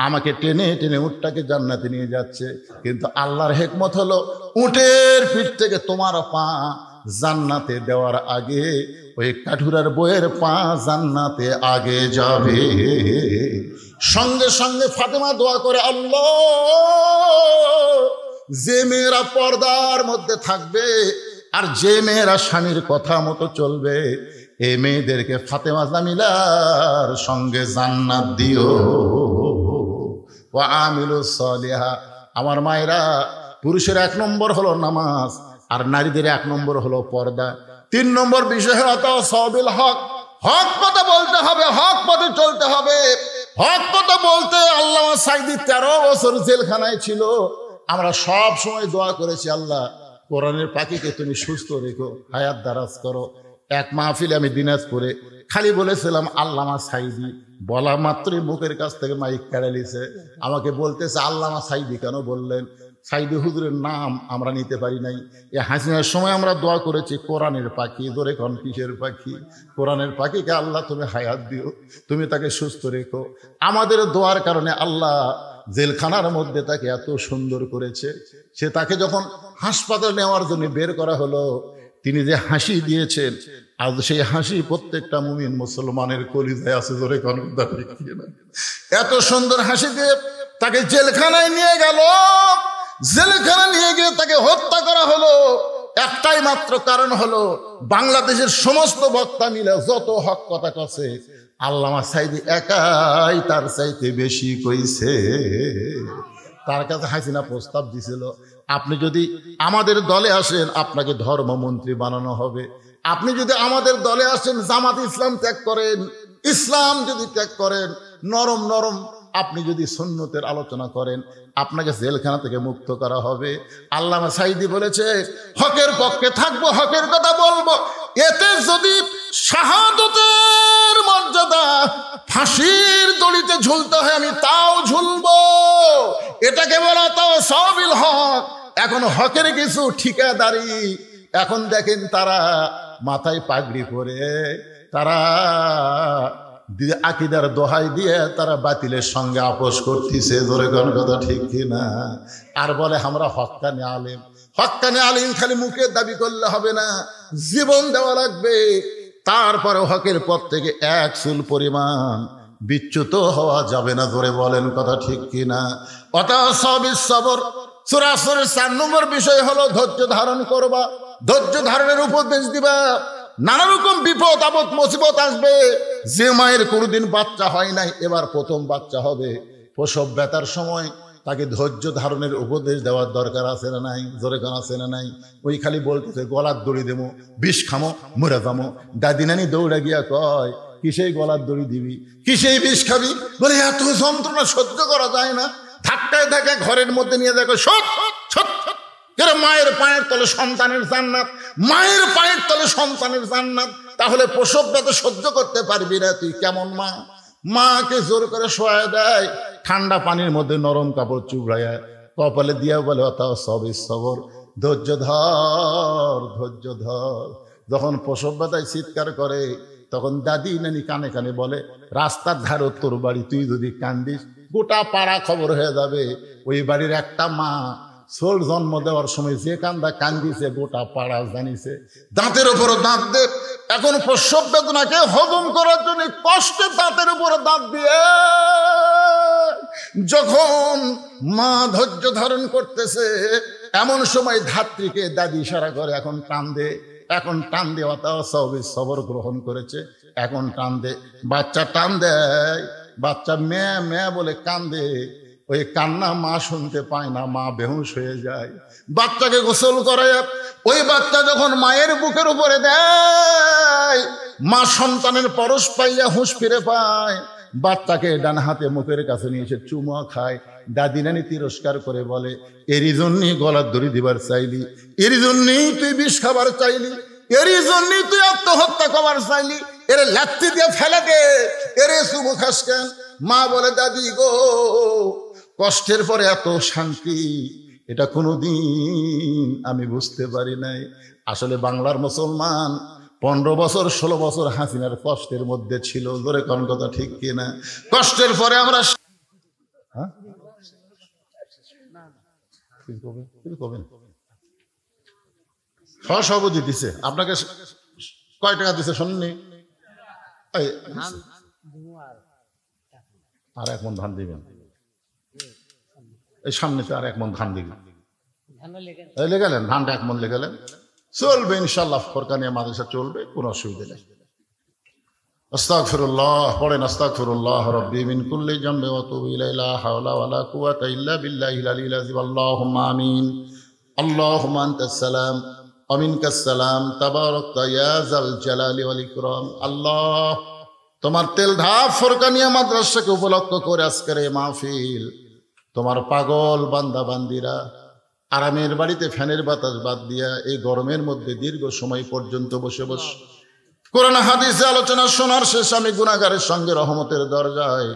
আমাকে টেনে টেনে উটটাকে জান্নাতে নিয়ে যাচ্ছে। কিন্তু আল্লাহর হিকমত হলো, উটের পিঠ থেকে তোমার পা জান্নাতে দেওয়ার আগে ওই কাঠুরার বইয়ের পা জান্নাতে আগে যাবে। সঙ্গে সঙ্গে ফাতেমা দোয়া করে, আল্লাহ যে মেয়েরা পর্দার মধ্যে থাকবে আর যে মেয়েরা স্বামীর কথা মতো চলবে, এই মেয়েদেরকে ফাতেমা জামিলার সঙ্গে জান্নাত দিও। ও আমিলু সালিহা। আমার মায়েরা, পুরুষের 1 নম্বর হলো নামাজ, আর নারীদের 1 নম্বর হলো পর্দা। 3 নম্বর বিষয় হলো তাওয়াসবিল হক। হক কথা বলতে হবে, হক পথে চলতে হবে। হক কথা বলতে আল্লামা সাঈদী 13 বছর জেলখানায় ছিল। আমরা সব সময় দোয়া করেছি, আল্লাহ কোরআনের পাখিকে তুমি সুস্থ রেখো, হায়াত দারাজ করো। এক মাহফিলে আমি দিনাজপুরে খালি বলেছিলাম আল্লামা সাঈদী, বলা মাত্রই মুখের কাছ থেকে মাইক কেড়ে নিছে। আমাকে বলতেছে আল্লামা সাঈদী কেন বললেন? সাঈদী হুজুরের নাম আমরা নিতে পারি নাই। এ হাসিনার সময় আমরা দোয়া করেছি কোরআনের পাখি, ধরে কোন কিসের পাখি? কোরআনের পাখিকে আল্লাহ তুমি হায়াত দিও, তুমি তাকে সুস্থ রেখো। আমাদের দোয়ার কারণে আল্লাহ জেলখানার মধ্যে তাকে এত সুন্দর করেছে। সে তাকে যখন হাসপাতালে নেওয়ার জন্য বের করা হলো, তিনি যে হাসি দিয়েছেন, আজ সেই হাসি প্রত্যেকটা মুমিন মুসলমানের কলিজায় আছে। ধরে কোন এত সুন্দর হাসি দিয়ে তাকে জেলখানায় নিয়ে গেল। জেলখানা নিয়ে গিয়ে তাকে হত্যা করা হলো। একটাই মাত্র কারণ হলো, বাংলাদেশের সমস্ত বক্তা মিলে যত হক কথা কছে, আল্লামা সাঈদী একাই তার চাইতে বেশি কইছে। তার কাছে হাসিনা প্রস্তাব দিছিল, আপনি যদি আমাদের দলে আসেন আপনাকে ধর্মমন্ত্রী বানানো হবে। আপনি যদি আমাদের দলে আসেন, জামাত ইসলাম ত্যাগ করেন, ইসলাম যদি ত্যাগ করেন, নরম নরম আপনি যদি সুন্নতের আলোচনা করেন, আপনাকে জেলখানা থেকে মুক্ত করা হবে। আল্লামা সাঈদী বলেছে, হকের পক্ষে থাকবো, হকের কথা বলবো। এতে যদি শাহাদতের মর্যাদা ফাঁসির দড়িতে ঝুলতে হয়, আমি তাও ঝুলবো। এটাকে বলা তাওয়াসবিল হক। এখন হকের কিছু ঠিকাদারি। এখন দেখেন তারা মাথায় পাগড়ি পরে, তারা আকিদার দোহাই দিয়ে তারা বাতিলের সঙ্গে আপোষ করতেছে। ধরে কোন কথা ঠিক কিনা? আর বলে আমরা হক্কানি আলেম। হক্কানি আলেম খালি মুখে দাবি করলে হবে না, জীবন দেওয়া লাগবে। তারপরে হকের পথ থেকে 1 চুল পরিমাণ বিচ্যুত হওয়া যাবে না। ধরে বলেন কথা ঠিক কিনা? ওয়াতাসাবিস সবর। সূরা আসরের 4 নম্বর বিষয় হলো ধৈর্য ধারণ করবা, ধৈর্য ধারণের উপদেশ দিবা। নানা রকম বিপদ আপদ মুসিবত আসবে। যে মায়ের কোনোদিন বাচ্চা হয় নাই, এবার প্রথম বাচ্চা হবে, প্রসব ব্যথার সময় তাকে ধৈর্য ধারণের উপদেশ দেওয়ার দরকার আছে না নাই? জোরে কোন আছে না নাই? ওই খালি বলতেছে গলার দড়ি দেবো, বিষ খামো, মরে যাবো। দাদি নানি দৌড়ে গিয়া কয়, কিসেই গলার দড়ি দিবি, কিসেই বিষ খাবি? বলে এত যন্ত্রণা সহ্য করা যায় না। ধাক্কায় ধাক্কা ঘরের মধ্যে নিয়ে দেখো, সৎ সৎ সৎ। মায়ের পায়ের তলে সন্তানের জান্নাত, মায়ের পায়ের তলে সন্তানের জান্নাত। তাহলে প্রসব ব্যথা সহ্য করতে পারবি না তুই কেমন মা? মাকে জোর করে শোয়া দেয়, ঠান্ডা পানির মধ্যে নরম কাপড় চুবড়ায় কপালে দিয়া বলে তাওয়াসবিস সবর, ধৈর্য ধর, ধৈর্য ধর। যখন প্রসব ব্যথায় চিৎকার করে, তখন দাদি নানি কানে কানে বলে, রাস্তার ধারে তোর বাড়ি, তুই যদি কান্দিস গোটা পাড়া খবর হয়ে যাবে। ওই বাড়ির একটা মা ছোট জন্ম দেওয়ার সময় যে কান্দা কান্দিছে গোটা পাড়া জানিছে, দাঁতের উপর দাঁত দে। এখন প্রসব বেদনাকে হজম করার জন্য কষ্টে দাঁতের উপরে দাঁত দিয়ে যখন মা ধৈর্য ধারণ করতেছে, এমন সময় ধাত্রীকে দাদি ইশারা করে এখন টান দে, এখন টান দেওয়া তাও সবর গ্রহণ করেছে, এখন টান দে। বাচ্চা টান দেয়, বাচ্চা মেয়ে মেয়ে বলে কান্দে, ওই কান্না মা শুনতে পায় না, মা বেহুশ হয়ে যায়। বাচ্চাকে গোসল করে, ওই বাচ্চা যখন মায়ের বুকের উপরে দেয়, মা সন্তানের পরশ পাইয়া হুঁশ ফিরে পায়। বাচ্চাকে ডান হাতে মুখের কাছে নিয়ে এসে চুমা খায়। দাদি নানি তিরস্কার করে বলে, এরই জন্যই গলার দড়ি দিবার চাইলি, এরই জন্যই তুই বিষ খাবার চাইলি, এরই জন্যই তুই আত্মহত্যা করবার চাইলি, এর লাত্তি দিয়ে ফেলে দে, এরে চুমু খাস কেন? মা বলে, দাদি গো, কষ্টের পরে এত শান্তি এটা কোনোদিন আমি বুঝতে পারি নাই। আসলে বাংলার মুসলমান 15 বছর 16 বছর হাসিনার কষ্টের মধ্যে ছিল। ধরে কোন কথা ঠিক কিনা? কষ্টের পরে আমরা সভাপতি দিছে আপনাকে কয় টাকা দিছে শুননি? আর 1 মণ ধান দিবেন, এই সামনেতে আর 1 মণ ধান দিবেন। লেখালেন ধানটা 1 মণ লেখালেন, চলবে ইনশাআল্লাহ। ফরকানিয়া মাদ্রাসা চলবে, কোনো অসুবিধা নেই। আস্তাগফিরুল্লাহ পড়েন, আস্তাগফিরুল্লাহ রাব্বি মিন কুল্লি যামবি ওয়া তুবু ইলাইহি, লা হাওলা ওয়ালা কুওয়াতা ইল্লা বিল্লাহিল আলিয়্যিল আযীম। আল্লাহুম্মা আমিন। আল্লাহুম্মা আনতাস সালাম ওয়া মিনকাস সালাম, তাবারাকতা ইয়া যাল জালালি ওয়াল ইকরাম। আল্লাহ, তোমার তেলধাপ ফরকানিয়া মাদ্রাসাকে উপলক্ষ করে আজকের এই মাহফিল, তোমার পাগল বান্দা বান্দিরা আরামের বাড়িতে ফ্যানের বাতাস বাদ দিয়া এই গরমের মধ্যে দীর্ঘ সময় পর্যন্ত বসে বসে কোরআন হাদিসে আলোচনা শোনার শেষ আমি গুনাহগারের সঙ্গে রহমতের দরজায়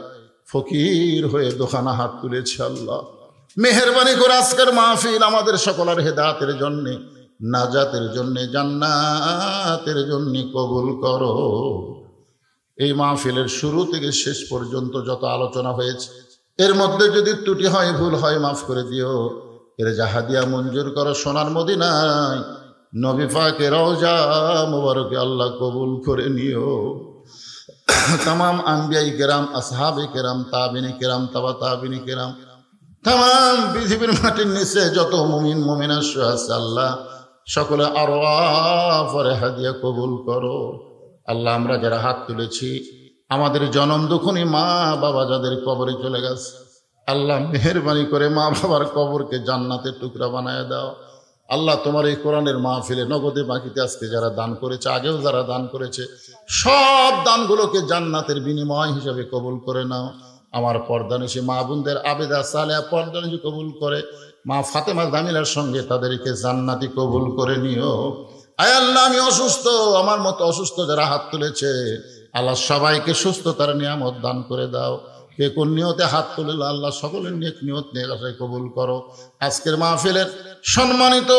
ফকির হয়ে দোকানা হাত তুলেছি। আল্লাহ, মেহেরবানি করে আজকের মাহফিল আমাদের সকলের হেদায়েতের জন্য, নাজাতের জন্য, জান্নাতের জন্য কবুল করো। এই মাহফিলের শুরু থেকে শেষ পর্যন্ত যত আলোচনা হয়েছে, এর মধ্যে যদি ত্রুটি হয়, ভুল হয়, মাফ করে দিও। এর জাহাদিয়া মঞ্জুর করো সোনার মদিনায় নবী পাকের রওজা মুবারকে আল্লাহ কবুল করে নিও। तमाम আম্বিয়ায়ে কেরাম, আসহাবে কেরাম, তাবিনে কেরাম, তাবা তাবিনে কেরাম, तमाम পৃথিবীর মাটির নিচে যত মুমিন মুমিনা আছে আল্লাহ সকলে আরওয়াফে হাদিয়া কবুল করো। আল্লাহ, আমরা যারা হাত তুলেছি, আমাদের জনম দুঃখনী মা বাবা যাদের কবরে চলে গেছে, আল্লাহ মেহেরবানি করে মা বাবার কবরকে জান্নাতের টুকরা বানায় দাও। আল্লাহ, তোমার এই কোরআনের মাহফিলে নগদে বাকিতে আজকে যারা দান করেছে, আগেও যারা দান করেছে, সব দানগুলোকে জান্নাতের বিনিময় হিসাবে কবুল করে নাও। আমার পর্দানিশী মা বোনদের আবেদা সালেহা পর্দানিশী কবুল করে, মা ফাতেমা জামিলার সঙ্গে তাদেরকে জান্নাতি কবুল করে নিও। আয় আল্লাহ, আমি অসুস্থ, আমার মতো অসুস্থ যারা হাত তুলেছে, আল্লাহ সবাইকে সুস্থতার নিয়ামত দান করে দাও। কে কোন নিয়তে হাত তুলে আল্লাহ সকলের নেক নিয়ত নেক আশায় কবুল করো। আজকের মাহফিলের সম্মানিত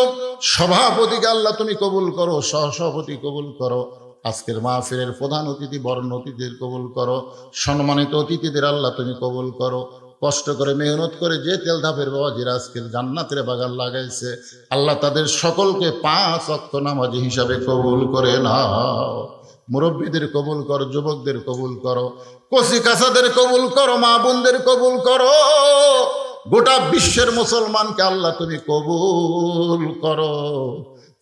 সভাপতিকে আল্লাহ তুমি কবুল করো, সহসভাপতি কবুল করো। আজকের মাহফিলের প্রধান অতিথি বরণ অতিথিদের কবুল করো, সম্মানিত অতিথিদের আল্লাহ তুমি কবুল করো। কষ্ট করে মেহনত করে যে তেল ধাপের বাবাজিরা আজকের জান্নাতের বাগান লাগাইছে, আল্লাহ তাদের সকলকে 5 ওয়াক্ত নামাজি হিসাবে কবুল করে নাও। মুরব্বীদের কবুল করো, যুবকদের কবুল করো, কচি কাঁচাদের কবুল করো, মা বোনদের কবুল করো। গোটা বিশ্বের মুসলমানকে আল্লাহ তুমি কবুল করো।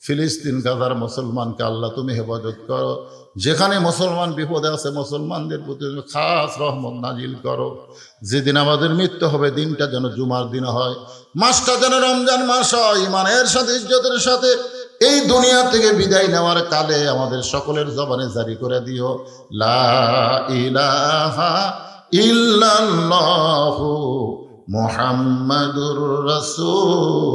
ফিলিস্তিন গাজার মুসলমানকে আল্লাহ তুমি হেফাজত করো। যেখানে মুসলমান বিপদে আছে, মুসলমানদের প্রতি খাস রহমত নাজিল করো। যেদিন আমাদের মৃত্যু হবে, দিনটা যেন জুমার দিন হয়, মাসটা যেন রমজান মাস হয়। ইমানের সাথে, ইজ্জতের সাথে এই দুনিয়া থেকে বিদায় নেওয়ার কালে আমাদের সকলের জবানে জারি করে দিও, লা ইলাহা ইল্লাল্লাহু মুহাম্মাদুর রাসূল।